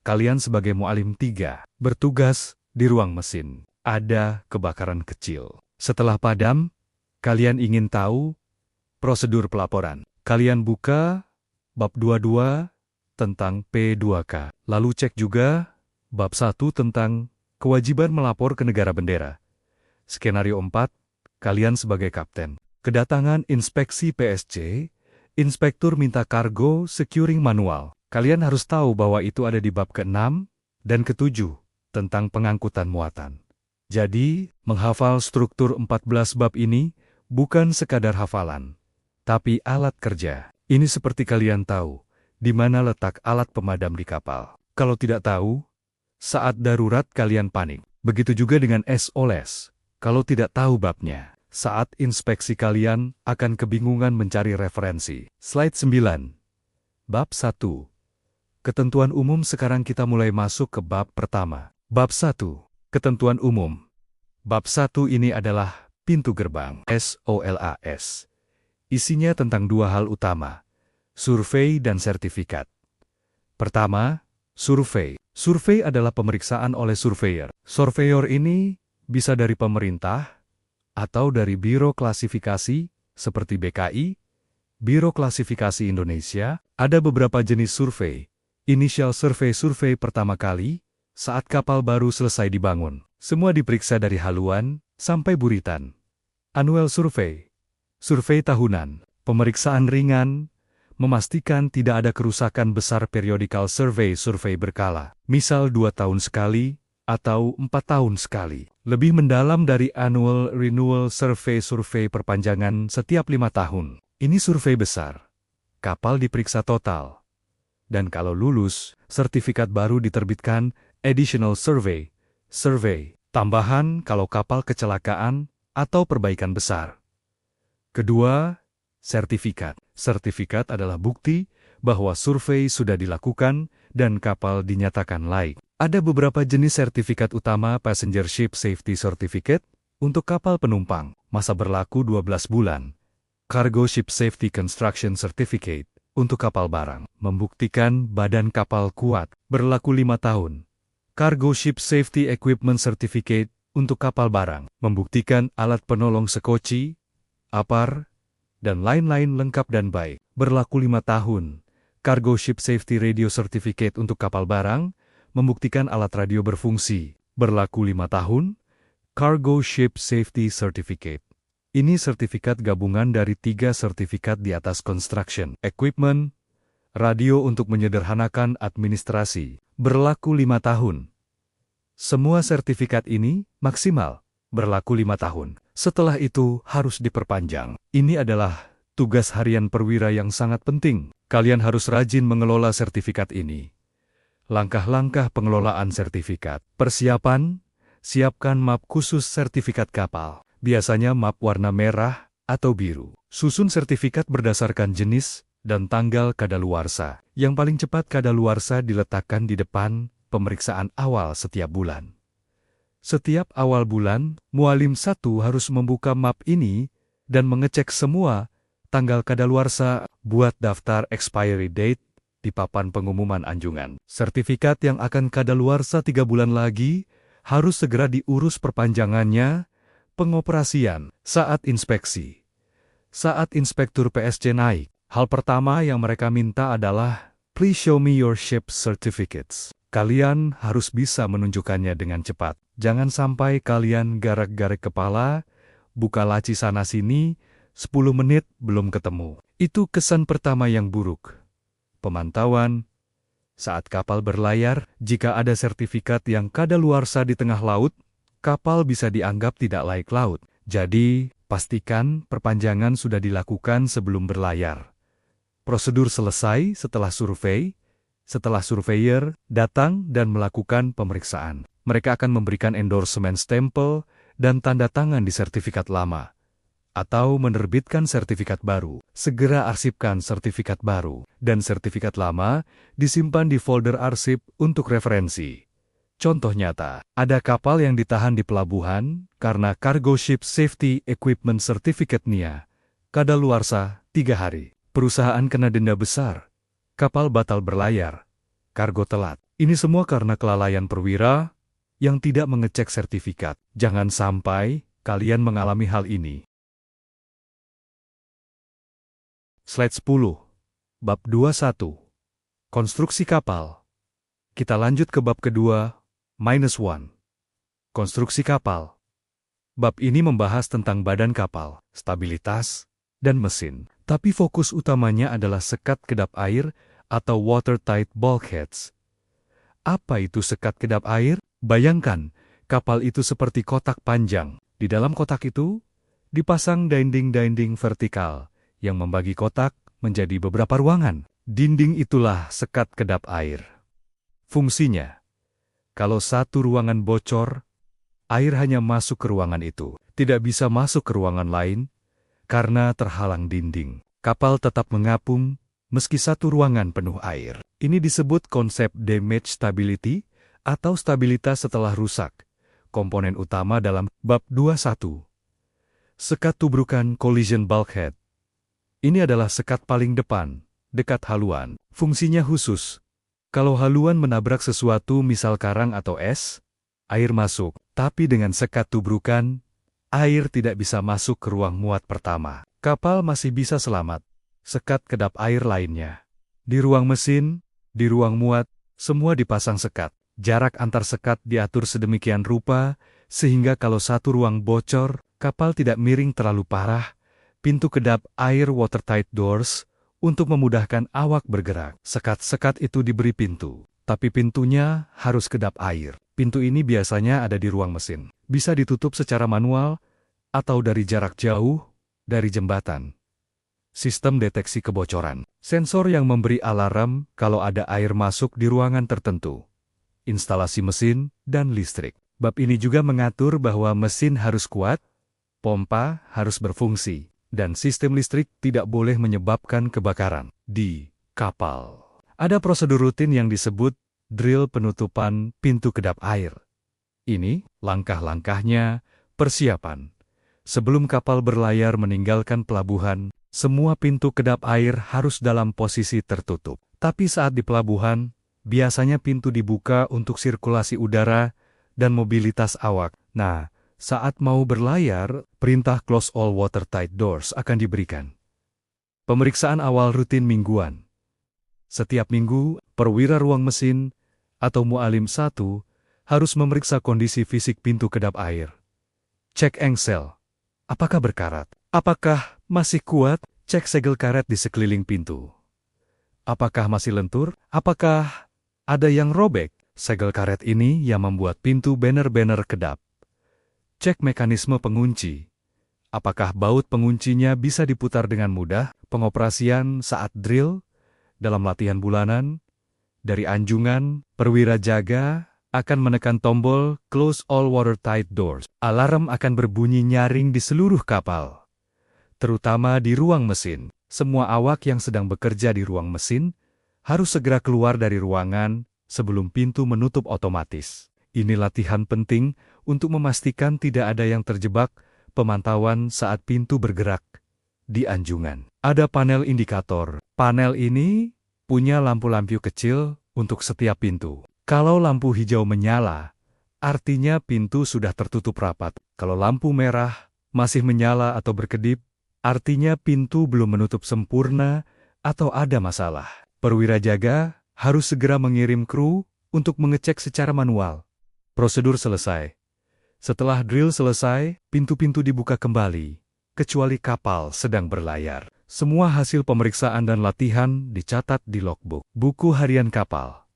Kalian sebagai mualim 3 bertugas di ruang mesin. Ada kebakaran kecil. Setelah padam, kalian ingin tahu prosedur pelaporan. Kalian buka bab 22 tentang P2K. Lalu cek juga bab 1 tentang kewajiban melapor ke negara bendera. Skenario 4, kalian sebagai kapten. Kedatangan inspeksi PSC, inspektur minta kargo securing manual. Kalian harus tahu bahwa itu ada di bab ke-6 dan ke-7 tentang pengangkutan muatan. Jadi, menghafal struktur 14 bab ini bukan sekadar hafalan, tapi alat kerja. Ini seperti kalian tahu di mana letak alat pemadam di kapal. Kalau tidak tahu, saat darurat kalian panik. Begitu juga dengan SOLAS. Kalau tidak tahu babnya, saat inspeksi kalian akan kebingungan mencari referensi. Slide 9. Bab 1. Ketentuan umum. Sekarang kita mulai masuk ke bab pertama. Bab 1. Ketentuan umum. Bab 1 ini adalah pintu gerbang. SOLAS. Isinya tentang dua hal utama, survei dan sertifikat. Pertama, survei. Survei adalah pemeriksaan oleh surveyor. Surveyor ini bisa dari pemerintah atau dari Biro Klasifikasi seperti BKI, Biro Klasifikasi Indonesia. Ada beberapa jenis survei. Initial survei pertama kali saat kapal baru selesai dibangun. Semua diperiksa dari haluan sampai buritan. Annual survei. Survei tahunan. Pemeriksaan ringan, memastikan tidak ada kerusakan besar. Periodical survei berkala. Misal 2 tahun sekali atau 4 tahun sekali. Lebih mendalam dari annual renewal survei perpanjangan setiap 5 tahun. Ini survei besar. Kapal diperiksa total. Dan kalau lulus, sertifikat baru diterbitkan, additional survey. Tambahan kalau kapal kecelakaan atau perbaikan besar. Kedua, sertifikat. Sertifikat adalah bukti bahwa survei sudah dilakukan dan kapal dinyatakan layak. Ada beberapa jenis sertifikat utama. Passenger Ship Safety Certificate untuk kapal penumpang, masa berlaku 12 bulan. Cargo Ship Safety Construction Certificate untuk kapal barang, membuktikan badan kapal kuat, berlaku 5 tahun. Cargo Ship Safety Equipment Certificate untuk kapal barang, membuktikan alat penolong sekoci, APAR, dan lain-lain lengkap dan baik, berlaku 5 tahun. Cargo Ship Safety Radio Certificate untuk kapal barang, membuktikan alat radio berfungsi, berlaku 5 tahun. Cargo Ship Safety Certificate. Ini sertifikat gabungan dari 3 sertifikat di atas construction, equipment, radio untuk menyederhanakan administrasi, berlaku 5 tahun. Semua sertifikat ini maksimal berlaku 5 tahun. Setelah itu harus diperpanjang. Ini adalah tugas harian perwira yang sangat penting. Kalian harus rajin mengelola sertifikat ini. Langkah-langkah pengelolaan sertifikat. Persiapan, siapkan map khusus sertifikat kapal. Biasanya map warna merah atau biru. Susun sertifikat berdasarkan jenis dan tanggal kadaluarsa. Yang paling cepat kadaluarsa diletakkan di depan pemeriksaan awal setiap bulan. Setiap awal bulan, mualim 1 harus membuka map ini dan mengecek semua tanggal kadaluarsa. Buat daftar expiry date di papan pengumuman anjungan. Sertifikat yang akan kadaluarsa 3 bulan lagi harus segera diurus perpanjangannya. Pengoperasian saat inspeksi. Saat inspektur PSC naik, hal pertama yang mereka minta adalah, "Please show me your ship certificates." Kalian harus bisa menunjukkannya dengan cepat. Jangan sampai kalian garak-garik kepala, buka laci sana-sini, 10 menit belum ketemu. Itu kesan pertama yang buruk. Pemantauan. Saat kapal berlayar, jika ada sertifikat yang kadaluarsa di tengah laut, kapal bisa dianggap tidak layak laut. Jadi, pastikan perpanjangan sudah dilakukan sebelum berlayar. Prosedur selesai setelah survei. Setelah surveyor datang dan melakukan pemeriksaan, mereka akan memberikan endorsement stempel dan tanda tangan di sertifikat lama, atau menerbitkan sertifikat baru. Segera arsipkan sertifikat baru, dan sertifikat lama disimpan di folder arsip untuk referensi. Contoh nyata, ada kapal yang ditahan di pelabuhan karena Cargo Ship Safety Equipment Certificate NIA, kadaluarsa 3 hari. Perusahaan kena denda besar. Kapal batal berlayar, kargo telat. Ini semua karena kelalaian perwira yang tidak mengecek sertifikat. Jangan sampai kalian mengalami hal ini. Slide 10. Bab 21. Konstruksi kapal. Kita lanjut ke bab kedua, -1. Konstruksi kapal. Bab ini membahas tentang badan kapal, stabilitas, dan mesin. Tapi fokus utamanya adalah sekat kedap air atau watertight bulkheads. Apa itu sekat kedap air? Bayangkan, kapal itu seperti kotak panjang. Di dalam kotak itu, dipasang dinding-dinding vertikal yang membagi kotak menjadi beberapa ruangan. Dinding itulah sekat kedap air. Fungsinya, kalau satu ruangan bocor, air hanya masuk ke ruangan itu, tidak bisa masuk ke ruangan lain karena terhalang dinding. Kapal tetap mengapung meski satu ruangan penuh air. Ini disebut konsep damage stability atau stabilitas setelah rusak, komponen utama dalam bab 21. Sekat tubrukan collision bulkhead. Ini adalah sekat paling depan, dekat haluan. Fungsinya khusus. Kalau haluan menabrak sesuatu misal karang atau es, air masuk. Tapi dengan sekat tubrukan, air tidak bisa masuk ke ruang muat pertama. Kapal masih bisa selamat. Sekat kedap air lainnya. Di ruang mesin, di ruang muat, semua dipasang sekat. Jarak antar sekat diatur sedemikian rupa, sehingga kalau satu ruang bocor, kapal tidak miring terlalu parah. Pintu kedap air watertight doors untuk memudahkan awak bergerak. Sekat-sekat itu diberi pintu, tapi pintunya harus kedap air. Pintu ini biasanya ada di ruang mesin. Bisa ditutup secara manual, atau dari jarak jauh, dari jembatan. Sistem deteksi kebocoran. Sensor yang memberi alarm kalau ada air masuk di ruangan tertentu. Instalasi mesin dan listrik. Bab ini juga mengatur bahwa mesin harus kuat, pompa harus berfungsi, dan sistem listrik tidak boleh menyebabkan kebakaran. Di kapal, ada prosedur rutin yang disebut drill penutupan pintu kedap air. Ini langkah-langkahnya, persiapan. Sebelum kapal berlayar meninggalkan pelabuhan, semua pintu kedap air harus dalam posisi tertutup. Tapi saat di pelabuhan, biasanya pintu dibuka untuk sirkulasi udara dan mobilitas awak. Nah, saat mau berlayar, perintah close all watertight doors akan diberikan. Pemeriksaan awal rutin mingguan. Setiap minggu, perwira ruang mesin atau mualim 1 harus memeriksa kondisi fisik pintu kedap air. Cek engsel. Apakah berkarat? Apakah masih kuat? Cek segel karet di sekeliling pintu. Apakah masih lentur? Apakah ada yang robek? Segel karet ini yang membuat pintu benar-benar kedap. Cek mekanisme pengunci. Apakah baut penguncinya bisa diputar dengan mudah? Pengoperasian saat drill, dalam latihan bulanan, dari anjungan, perwira jaga akan menekan tombol close all watertight doors. Alarm akan berbunyi nyaring di seluruh kapal, terutama di ruang mesin. Semua awak yang sedang bekerja di ruang mesin harus segera keluar dari ruangan sebelum pintu menutup otomatis. Ini latihan penting untuk memastikan tidak ada yang terjebak pemantauan saat pintu bergerak. Di anjungan, ada panel indikator. Panel ini punya lampu-lampu kecil untuk setiap pintu. Kalau lampu hijau menyala, artinya pintu sudah tertutup rapat. Kalau lampu merah masih menyala atau berkedip, artinya pintu belum menutup sempurna atau ada masalah. Perwira jaga harus segera mengirim kru untuk mengecek secara manual. Prosedur selesai. Setelah drill selesai, pintu-pintu dibuka kembali. kecuali kapal sedang berlayar. Semua hasil pemeriksaan dan latihan dicatat di logbook, buku harian kapal.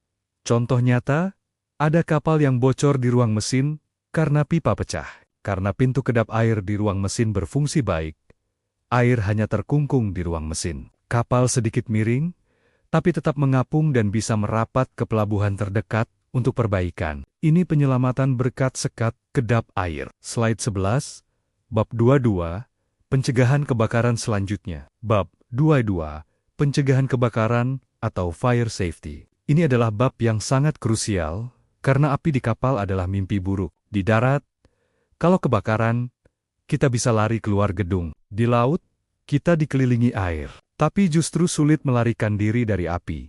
Contoh nyata, ada kapal yang bocor di ruang mesin karena pipa pecah. Karena pintu kedap air di ruang mesin berfungsi baik, air hanya terkungkung di ruang mesin. Kapal sedikit miring, tapi tetap mengapung dan bisa merapat ke pelabuhan terdekat untuk perbaikan. Ini penyelamatan berkat sekat kedap air. Slide 11, Bab 22, Pencegahan kebakaran selanjutnya. Bab 22, Pencegahan kebakaran atau Fire Safety. Ini adalah bab yang sangat krusial, karena api di kapal adalah mimpi buruk. Di darat, kalau kebakaran, kita bisa lari keluar gedung. Di laut, kita dikelilingi air, tapi justru sulit melarikan diri dari api.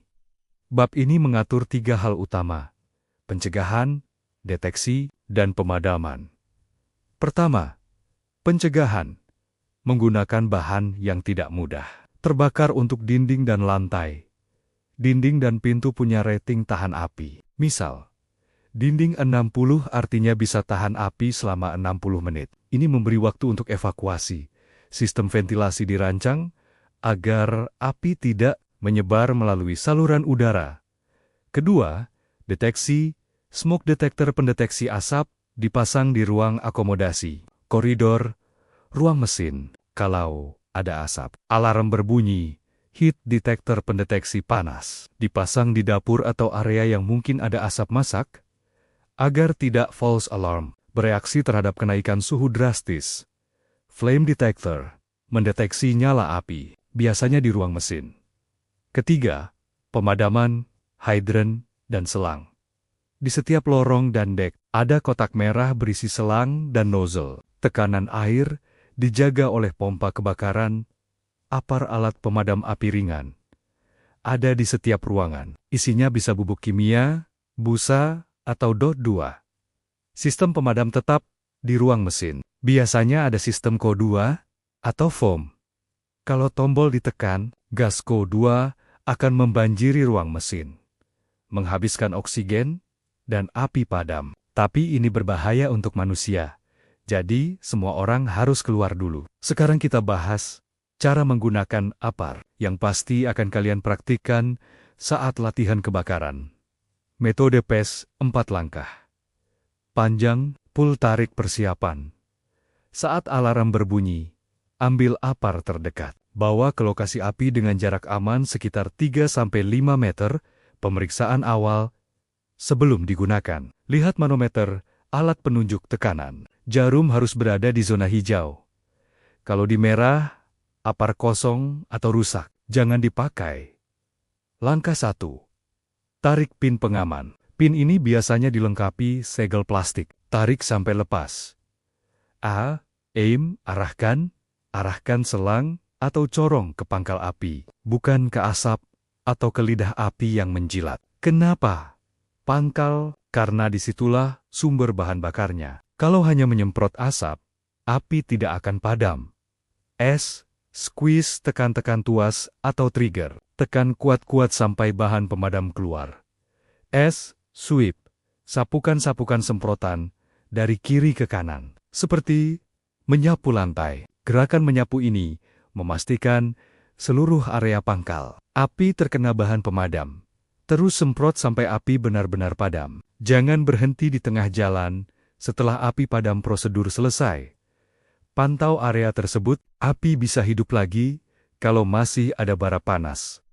Bab ini mengatur 3 hal utama: pencegahan, deteksi, dan pemadaman. Pertama, pencegahan. Menggunakan bahan yang tidak mudah terbakar untuk dinding dan lantai. Dinding dan pintu punya rating tahan api. Misal, dinding 60 artinya bisa tahan api selama 60 menit. Ini memberi waktu untuk evakuasi. Sistem ventilasi dirancang agar api tidak menyebar melalui saluran udara. Kedua, deteksi. Smoke detector pendeteksi asap dipasang di ruang akomodasi, koridor, ruang mesin. Kalau ada asap, alarm berbunyi. Heat detector pendeteksi panas dipasang di dapur atau area yang mungkin ada asap masak, agar tidak false alarm bereaksi terhadap kenaikan suhu drastis. Flame detector mendeteksi nyala api, biasanya di ruang mesin. Ketiga, pemadaman, hidran, dan selang. Di setiap lorong dan dek, ada kotak merah berisi selang dan nozzle. Tekanan air dijaga oleh pompa kebakaran, apar alat pemadam api ringan. Ada di setiap ruangan. Isinya bisa bubuk kimia, busa, atau DO2. Sistem pemadam tetap di ruang mesin. Biasanya ada sistem CO2 atau foam. Kalau tombol ditekan, gas CO2 akan membanjiri ruang mesin, menghabiskan oksigen dan api padam. Tapi ini berbahaya untuk manusia. Jadi, semua orang harus keluar dulu. Sekarang kita bahas cara menggunakan apar yang pasti akan kalian praktikkan saat latihan kebakaran. Metode PES 4 langkah. Panjang, pull tarik persiapan. Saat alarm berbunyi, ambil apar terdekat. Bawa ke lokasi api dengan jarak aman sekitar 3-5 meter, pemeriksaan awal sebelum digunakan. Lihat manometer, alat penunjuk tekanan. Jarum harus berada di zona hijau. Kalau di merah, apar kosong atau rusak, jangan dipakai. Langkah 1. Tarik pin pengaman. Pin ini biasanya dilengkapi segel plastik. Tarik sampai lepas. Aim, arahkan selang atau corong ke pangkal api, bukan ke asap atau ke lidah api yang menjilat. Kenapa? Pangkal, karena disitulah sumber bahan bakarnya. Kalau hanya menyemprot asap, api tidak akan padam. Squeeze, tekan-tekan tuas atau trigger. Tekan kuat-kuat sampai bahan pemadam keluar. Sweep, sapukan-sapukan semprotan dari kiri ke kanan. Seperti menyapu lantai. Gerakan menyapu ini memastikan seluruh area pangkal api terkena bahan pemadam. Terus semprot sampai api benar-benar padam. Jangan berhenti di tengah jalan setelah api padam prosedur selesai. Pantau area tersebut, api bisa hidup lagi kalau masih ada bara panas.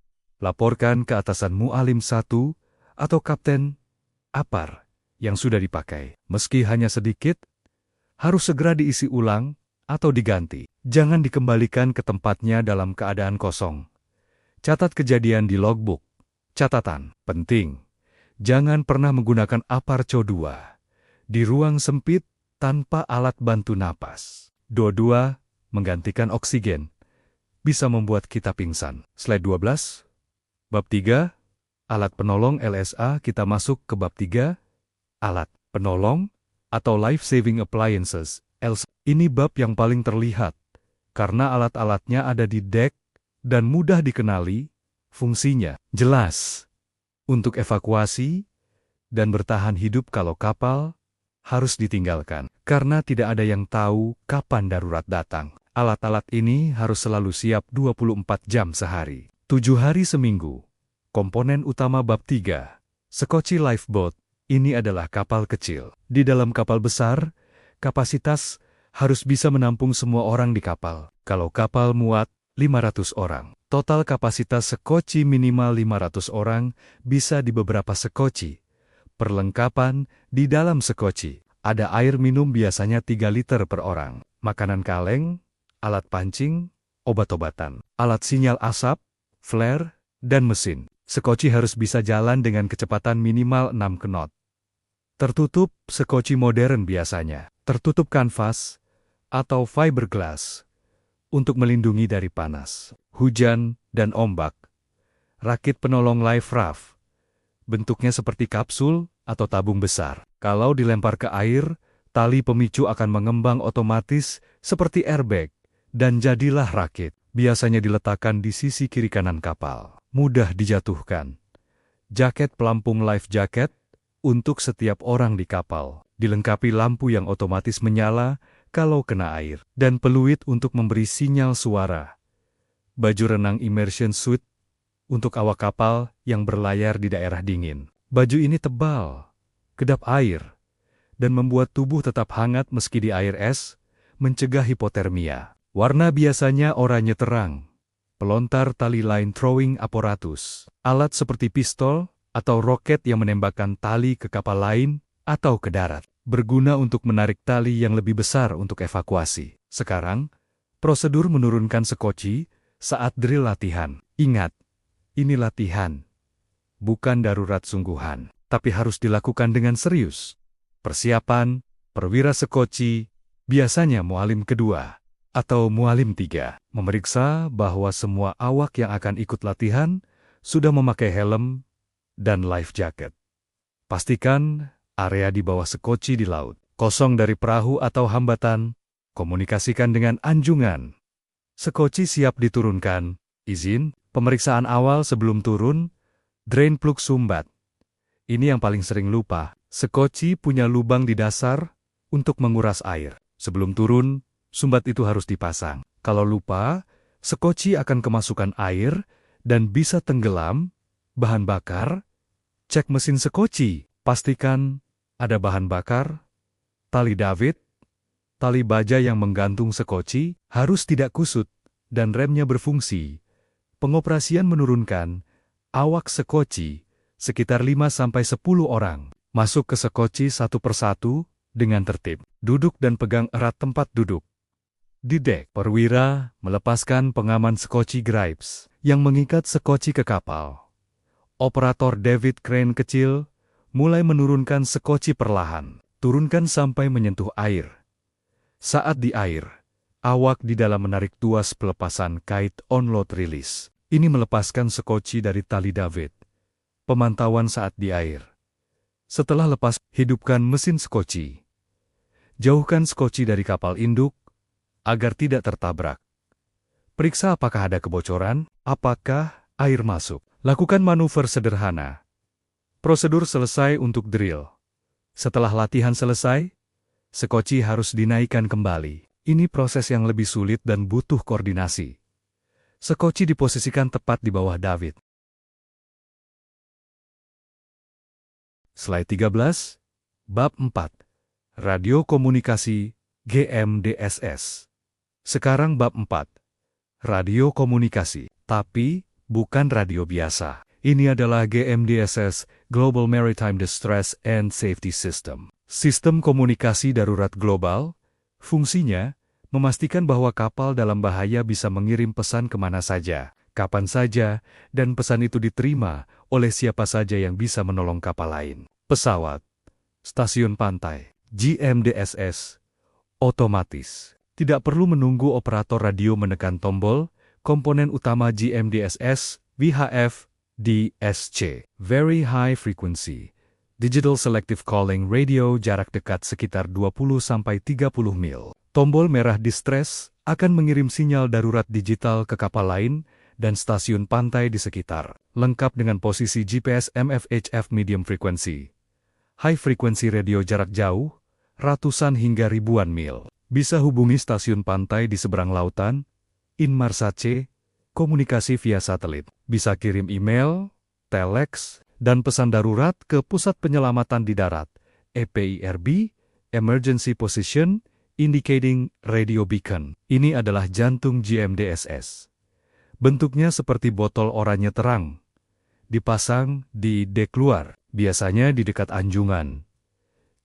Laporkan ke atasan mualim 1 atau kapten apar yang sudah dipakai. Meski hanya sedikit, harus segera diisi ulang atau diganti. Jangan dikembalikan ke tempatnya dalam keadaan kosong. Catat kejadian di logbook. Catatan penting, jangan pernah menggunakan apar CO2 di ruang sempit tanpa alat bantu napas. DO2 menggantikan oksigen bisa membuat kita pingsan. Slide 12. Bab 3. Alat penolong LSA. Kita masuk ke bab 3. Alat penolong atau life saving appliances. Ini bab yang paling terlihat karena alat-alatnya ada di dek dan mudah dikenali. Fungsinya jelas untuk evakuasi dan bertahan hidup kalau kapal harus ditinggalkan, karena tidak ada yang tahu kapan darurat datang. Alat-alat ini harus selalu siap 24 jam sehari, 7 hari seminggu. Komponen utama bab 3, Sekoci Lifeboat, ini adalah kapal kecil. Di dalam kapal besar, kapasitas harus bisa menampung semua orang di kapal. Kalau kapal muat 500 orang, total kapasitas sekoci minimal 500 orang bisa di beberapa sekoci. Perlengkapan di dalam sekoci, ada air minum biasanya 3 liter per orang, makanan kaleng, alat pancing, obat-obatan, alat sinyal asap, flare, dan mesin. Sekoci harus bisa jalan dengan kecepatan minimal 6 knot. Tertutup, sekoci modern biasanya tertutup kanvas atau fiberglass untuk melindungi dari panas, hujan, dan ombak. Rakit penolong life raft, bentuknya seperti kapsul atau tabung besar. Kalau dilempar ke air, tali pemicu akan mengembang otomatis seperti airbag, dan jadilah rakit. Biasanya diletakkan di sisi kiri kanan kapal. Mudah dijatuhkan. Jaket pelampung life jacket untuk setiap orang di kapal. Dilengkapi lampu yang otomatis menyala kalau kena air, dan peluit untuk memberi sinyal suara. Baju renang immersion suit untuk awak kapal yang berlayar di daerah dingin. Baju ini tebal, kedap air, dan membuat tubuh tetap hangat meski di air es, mencegah hipotermia. Warna biasanya oranye terang. Pelontar tali line throwing apparatus, alat seperti pistol atau roket yang menembakkan tali ke kapal lain atau ke darat, berguna untuk menarik tali yang lebih besar untuk evakuasi. Sekarang, prosedur menurunkan sekoci saat drill latihan. Ingat, ini latihan, bukan darurat sungguhan, tapi harus dilakukan dengan serius. Persiapan, perwira sekoci, biasanya mualim kedua atau mualim 3, memeriksa bahwa semua awak yang akan ikut latihan sudah memakai helm dan life jacket. Pastikan area di bawah sekoci di laut kosong dari perahu atau hambatan. Komunikasikan dengan anjungan. Sekoci siap diturunkan. Izin, pemeriksaan awal sebelum turun, drain plug sumbat. Ini yang paling sering lupa. Sekoci punya lubang di dasar untuk menguras air. Sebelum turun, sumbat itu harus dipasang. Kalau lupa, sekoci akan kemasukan air dan bisa tenggelam. Bahan bakar, cek mesin sekoci. Pastikan ada bahan bakar, tali davit, tali baja yang menggantung sekoci harus tidak kusut dan remnya berfungsi. Pengoperasian menurunkan awak sekoci sekitar 5-10 orang. Masuk ke sekoci satu persatu dengan tertib. Duduk dan pegang erat tempat duduk. Di dek, perwira melepaskan pengaman sekoci gripes yang mengikat sekoci ke kapal. Operator David crane kecil mulai menurunkan sekoci perlahan. Turunkan sampai menyentuh air. Saat di air, awak di dalam menarik tuas pelepasan kait on-load release. Ini melepaskan sekoci dari tali David. Pemantauan saat di air. Setelah lepas, hidupkan mesin sekoci. Jauhkan sekoci dari kapal induk agar tidak tertabrak. Periksa apakah ada kebocoran, apakah air masuk. Lakukan manuver sederhana. Prosedur selesai untuk drill. Setelah latihan selesai, sekoci harus dinaikkan kembali. Ini proses yang lebih sulit dan butuh koordinasi. Sekoci diposisikan tepat di bawah David. Slide 13, Bab 4, Radio Komunikasi, GMDSS. Sekarang Bab 4, Radio Komunikasi, tapi bukan radio biasa. Ini adalah GMDSS, Global Maritime Distress and Safety System. Sistem komunikasi darurat global, fungsinya memastikan bahwa kapal dalam bahaya bisa mengirim pesan kemana saja, kapan saja, dan pesan itu diterima oleh siapa saja yang bisa menolong kapal lain. Pesawat, stasiun pantai, GMDSS, otomatis. Tidak perlu menunggu operator radio menekan tombol, komponen utama GMDSS, VHF, DSC, Very High Frequency, Digital Selective Calling Radio jarak dekat sekitar 20-30 mil. Tombol merah distress akan mengirim sinyal darurat digital ke kapal lain dan stasiun pantai di sekitar, lengkap dengan posisi GPS MFHF Medium Frequency. High Frequency Radio jarak jauh, ratusan hingga ribuan mil. Bisa hubungi stasiun pantai di seberang lautan, Inmarsat, komunikasi via satelit. Bisa kirim email, telex, dan pesan darurat ke Pusat Penyelamatan di Darat, EPIRB, Emergency Position, Indicating Radio Beacon. Ini adalah jantung GMDSS. Bentuknya seperti botol oranye terang. Dipasang di dek luar, biasanya di dekat anjungan.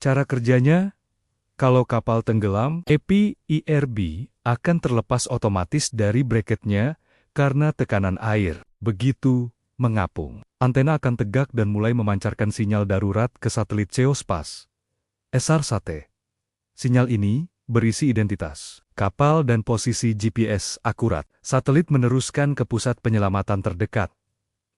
Cara kerjanya, kalau kapal tenggelam, EPIRB akan terlepas otomatis dari bracketnya karena tekanan air. Begitu mengapung, antena akan tegak dan mulai memancarkan sinyal darurat ke satelit Geospace (SAR-SAT). Sinyal ini berisi identitas kapal dan posisi GPS akurat. Satelit meneruskan ke pusat penyelamatan terdekat.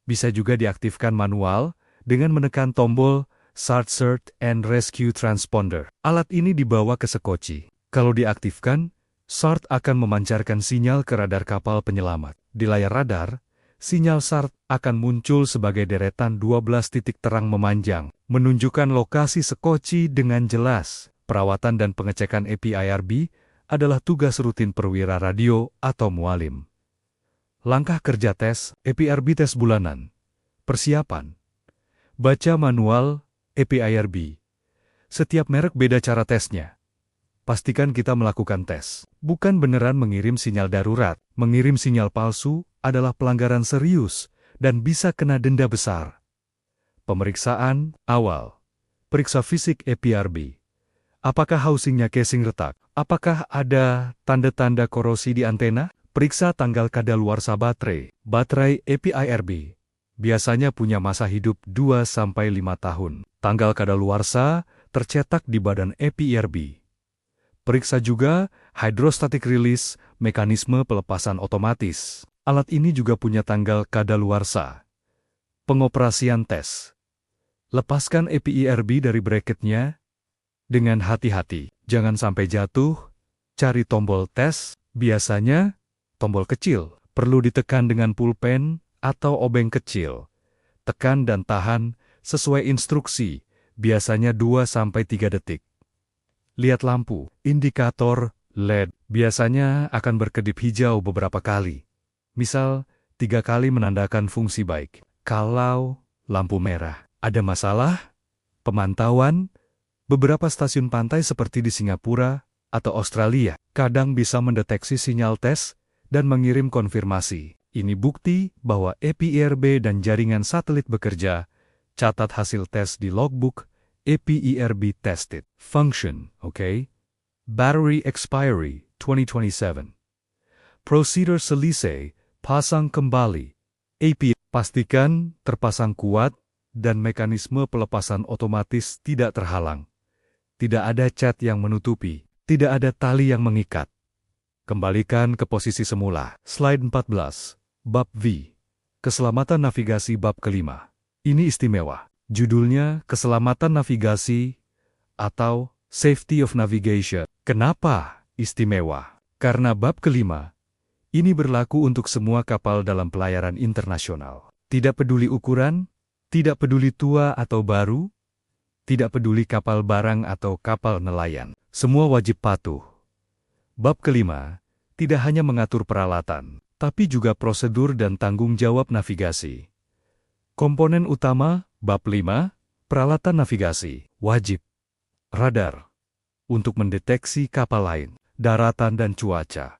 Bisa juga diaktifkan manual dengan menekan tombol Start Search and Rescue Transponder. Alat ini dibawa ke Sekoci. Kalau diaktifkan, SART akan memancarkan sinyal ke radar kapal penyelamat. Di layar radar, sinyal SART akan muncul sebagai deretan 12 titik terang memanjang, menunjukkan lokasi Sekoci dengan jelas. Perawatan dan pengecekan EPIRB adalah tugas rutin perwira radio atau mualim. Langkah kerja tes, EPIRB tes bulanan. Persiapan. Baca manual EPIRB. Setiap merek beda cara tesnya. Pastikan kita melakukan tes. Bukan beneran mengirim sinyal darurat. Mengirim sinyal palsu adalah pelanggaran serius dan bisa kena denda besar. Pemeriksaan awal. Periksa fisik EPIRB. Apakah housingnya casing retak? Apakah ada tanda-tanda korosi di antena? Periksa tanggal kadaluarsa baterai. Baterai EPIRB biasanya punya masa hidup 2-5 tahun. Tanggal kadaluarsa tercetak di badan EPIRB. Periksa juga hydrostatic release, mekanisme pelepasan otomatis. Alat ini juga punya tanggal kadaluarsa. Pengoperasian tes. Lepaskan EPIRB dari bracketnya dengan hati-hati. Jangan sampai jatuh. Cari tombol tes, biasanya tombol kecil. Perlu ditekan dengan pulpen atau obeng kecil. Tekan dan tahan sesuai instruksi, biasanya 2-3 detik. Lihat lampu, indikator LED, biasanya akan berkedip hijau beberapa kali. Misal, 3 kali menandakan fungsi baik. Kalau lampu merah, ada masalah? Pemantauan, beberapa stasiun pantai seperti di Singapura atau Australia, kadang bisa mendeteksi sinyal tes dan mengirim konfirmasi. Ini bukti bahwa EPIRB dan jaringan satelit bekerja. Catat hasil tes di logbook EPIRB tested. Function, okay? Battery expiry 2027. Procedure selesai, pasang kembali. EPIRB pastikan terpasang kuat dan mekanisme pelepasan otomatis tidak terhalang. Tidak ada cat yang menutupi, tidak ada tali yang mengikat. Kembalikan ke posisi semula. Slide 14. Bab V. Keselamatan navigasi bab kelima. Ini istimewa. Judulnya Keselamatan Navigasi atau Safety of Navigation. Kenapa istimewa? Karena bab kelima, ini berlaku untuk semua kapal dalam pelayaran internasional. Tidak peduli ukuran, tidak peduli tua atau baru, tidak peduli kapal barang atau kapal nelayan. Semua wajib patuh. Bab kelima tidak hanya mengatur peralatan, tapi juga prosedur dan tanggung jawab navigasi. Komponen utama, bab 5, peralatan navigasi, wajib. Radar, untuk mendeteksi kapal lain, daratan dan cuaca.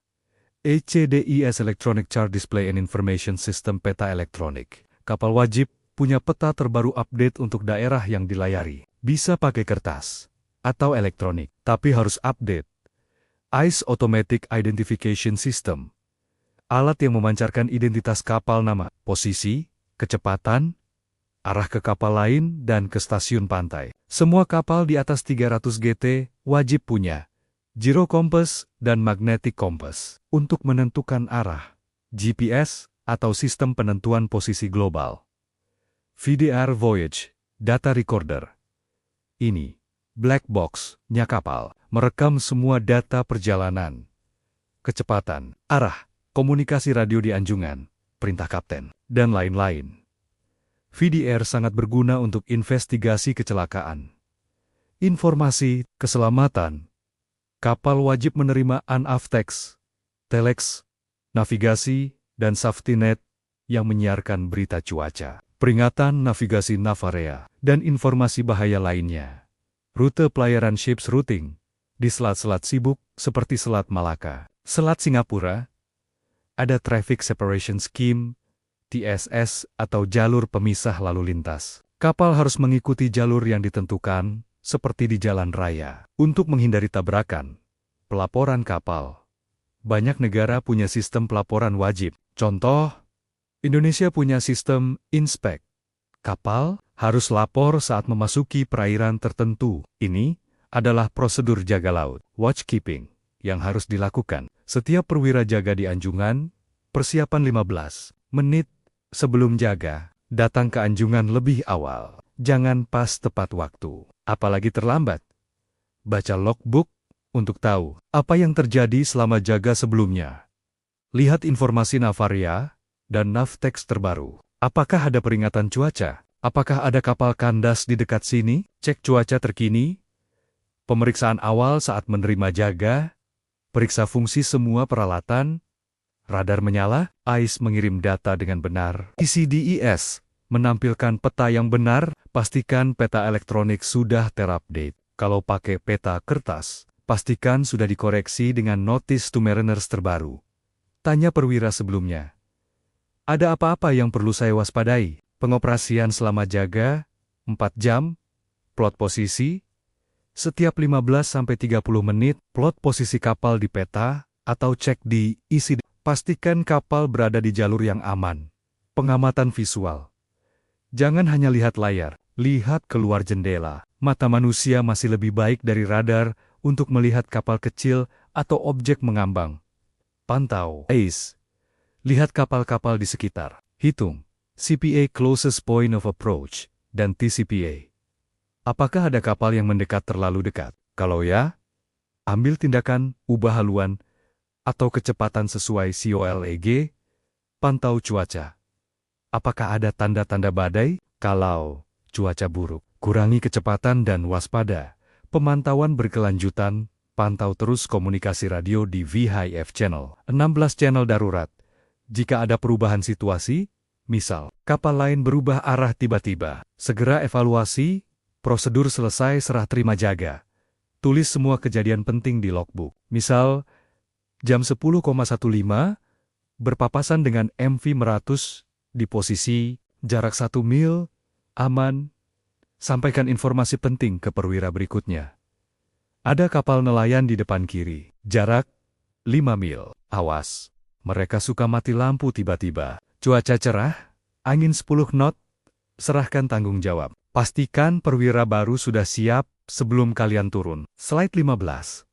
ECDIS Electronic Chart Display and Information System peta elektronik. Kapal wajib punya peta terbaru update untuk daerah yang dilayari. Bisa pakai kertas atau elektronik, tapi harus update. ICE Automatic Identification System. Alat yang memancarkan identitas kapal, nama, posisi, kecepatan, arah ke kapal lain, dan ke stasiun pantai. Semua kapal di atas 300 GT wajib punya gyro compass dan magnetic compass untuk menentukan arah, GPS, atau sistem penentuan posisi global. VDR Voyage, data recorder. Ini, black box-nya kapal, merekam semua data perjalanan, kecepatan, arah, komunikasi radio di anjungan, perintah kapten, dan lain-lain. VDR sangat berguna untuk investigasi kecelakaan, informasi keselamatan, Kapal wajib menerima ANAVTEX, telex, navigasi, dan safety net yang menyiarkan berita cuaca, peringatan navigasi Navarea, dan informasi bahaya lainnya. Rute pelayaran ships routing di selat-selat sibuk seperti Selat Malaka, Selat Singapura, ada Traffic Separation Scheme, TSS atau jalur pemisah lalu lintas. Kapal harus mengikuti jalur yang ditentukan, seperti di jalan raya. Untuk menghindari tabrakan, pelaporan kapal. Banyak negara punya sistem pelaporan wajib. Contoh, Indonesia punya sistem inspek. Kapal harus lapor saat memasuki perairan tertentu. Ini adalah prosedur jaga laut, watchkeeping, yang harus dilakukan. Setiap perwira jaga di anjungan, persiapan 15 menit sebelum jaga, datang ke anjungan lebih awal. Jangan pas tepat waktu, apalagi terlambat. Baca logbook untuk tahu apa yang terjadi selama jaga sebelumnya. Lihat informasi Navarea dan Navtex terbaru. Apakah ada peringatan cuaca? Apakah ada kapal kandas di dekat sini? Cek cuaca terkini. Pemeriksaan awal saat menerima jaga. Periksa fungsi semua peralatan. Radar menyala, AIS mengirim data dengan benar. ECDES menampilkan peta yang benar, pastikan peta elektronik sudah terupdate. Kalau pakai peta kertas, pastikan sudah dikoreksi dengan Notice to Mariners terbaru. Tanya perwira sebelumnya. Ada apa-apa yang perlu saya waspadai? Pengoperasian selama jaga, 4 jam, plot posisi, setiap 15-30 menit, plot posisi kapal di peta, atau cek di ECD. Pastikan kapal berada di jalur yang aman. Pengamatan visual. Jangan hanya lihat layar, lihat keluar jendela. Mata manusia masih lebih baik dari radar untuk melihat kapal kecil atau objek mengambang. Pantau AIS. Lihat kapal-kapal di sekitar. Hitung CPA Closest Point of Approach dan TCPA. Apakah ada kapal yang mendekat terlalu dekat? Kalau ya, ambil tindakan, ubah haluan, atau kecepatan sesuai COLEG. Pantau cuaca. Apakah ada tanda-tanda badai? Kalau cuaca buruk, kurangi kecepatan dan waspada. Pemantauan berkelanjutan, pantau terus komunikasi radio di VHF Channel. 16 channel darurat. Jika ada perubahan situasi, misal, kapal lain berubah arah tiba-tiba, segera evaluasi, prosedur selesai serah terima jaga. Tulis semua kejadian penting di logbook. Misal, jam 10,15, berpapasan dengan MV Meratus, di posisi, jarak 1 mil, aman. Sampaikan informasi penting ke perwira berikutnya. Ada kapal nelayan di depan kiri, jarak 5 mil, awas. Mereka suka mati lampu tiba-tiba. Cuaca cerah, angin 10 knot, serahkan tanggung jawab. Pastikan perwira baru sudah siap sebelum kalian turun. Slide 15.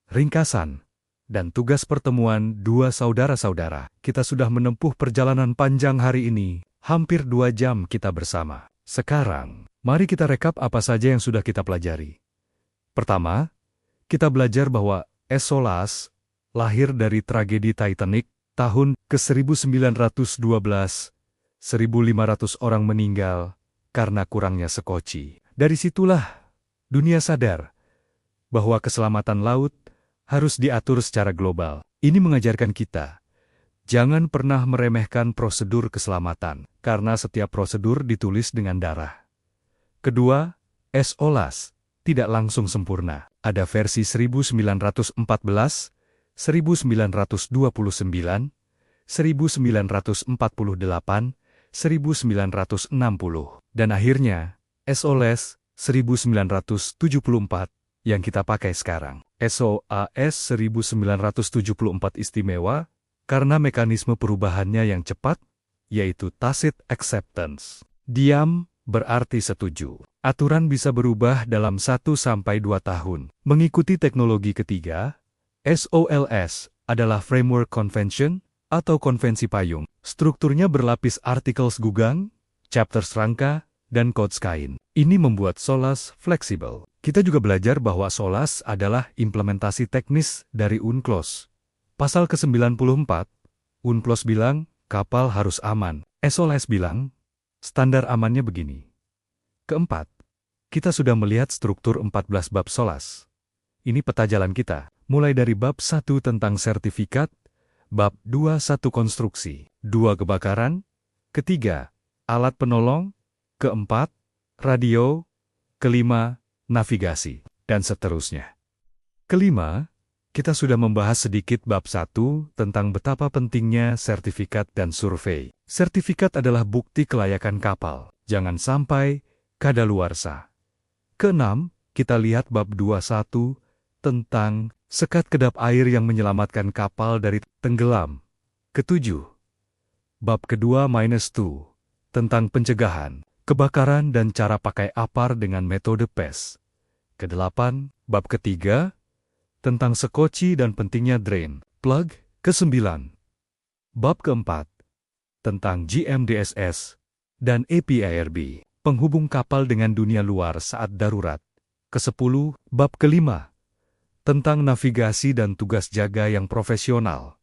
Ringkasan dan tugas pertemuan dua saudara-saudara. Kita sudah menempuh perjalanan panjang hari ini. Hampir 2 jam kita bersama. Sekarang, mari kita rekap apa saja yang sudah kita pelajari. Pertama, kita belajar bahwa SOLAS lahir dari tragedi Titanic tahun ke-1912. 1.500 orang meninggal karena kurangnya sekoci. Dari situlah dunia sadar bahwa keselamatan laut harus diatur secara global. Ini mengajarkan kita, jangan pernah meremehkan prosedur keselamatan, karena setiap prosedur ditulis dengan darah. Kedua, SOLAS tidak langsung sempurna. Ada versi 1914, 1929, 1948, 1960, dan akhirnya SOLAS 1974 yang kita pakai sekarang. SOAS 1974 istimewa karena mekanisme perubahannya yang cepat, yaitu tacit acceptance. Diam berarti setuju. Aturan bisa berubah dalam 1-2 tahun. Mengikuti teknologi ketiga, SOLS adalah Framework Convention atau konvensi payung. Strukturnya berlapis articles gugang, chapters rangka, dan codes kain. Ini membuat SOLAS fleksibel. Kita juga belajar bahwa SOLAS adalah implementasi teknis dari UNCLOS. Pasal ke-94, UNCLOS bilang, kapal harus aman. SOLAS bilang, standar amannya begini. Keempat, kita sudah melihat struktur 14 bab SOLAS. Ini peta jalan kita, mulai dari bab 1 tentang sertifikat, bab 21 konstruksi, 2 kebakaran, ketiga, alat penolong, keempat, radio, kelima, navigasi, dan seterusnya. Kelima, kita sudah membahas sedikit bab 1 tentang betapa pentingnya sertifikat dan survei. Sertifikat adalah bukti kelayakan kapal, jangan sampai kadaluarsa. Keenam, kita lihat bab 21 tentang sekat kedap air yang menyelamatkan kapal dari tenggelam. Ketujuh, bab kedua -2 tentang pencegahan, kebakaran dan cara pakai APAR dengan metode PES. Kedelapan, bab ketiga tentang sekoci dan pentingnya drain, plug. Kesembilan, bab keempat tentang GMDSS dan APIRB, penghubung kapal dengan dunia luar saat darurat. Kesepuluh, bab kelima tentang navigasi dan tugas jaga yang profesional.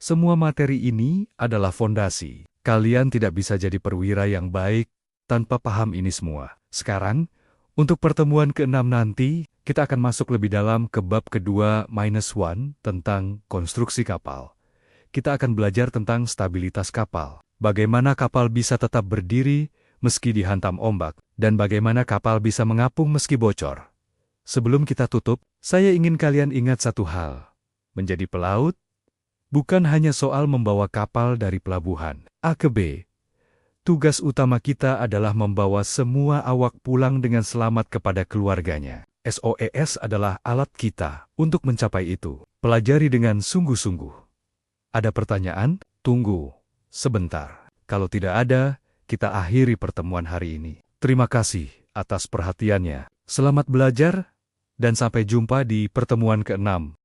Semua materi ini adalah fondasi. Kalian tidak bisa jadi perwira yang baik tanpa paham ini semua. Sekarang, untuk pertemuan ke-6 nanti, kita akan masuk lebih dalam ke bab kedua -1 tentang konstruksi kapal. Kita akan belajar tentang stabilitas kapal, bagaimana kapal bisa tetap berdiri meski dihantam ombak, dan bagaimana kapal bisa mengapung meski bocor. Sebelum kita tutup, saya ingin kalian ingat satu hal. Menjadi pelaut bukan hanya soal membawa kapal dari pelabuhan A ke B. Tugas utama kita adalah membawa semua awak pulang dengan selamat kepada keluarganya. SOES adalah alat kita untuk mencapai itu. Pelajari dengan sungguh-sungguh. Ada pertanyaan? Tunggu sebentar. Kalau tidak ada, kita akhiri pertemuan hari ini. Terima kasih atas perhatiannya. Selamat belajar, dan sampai jumpa di pertemuan ke-6.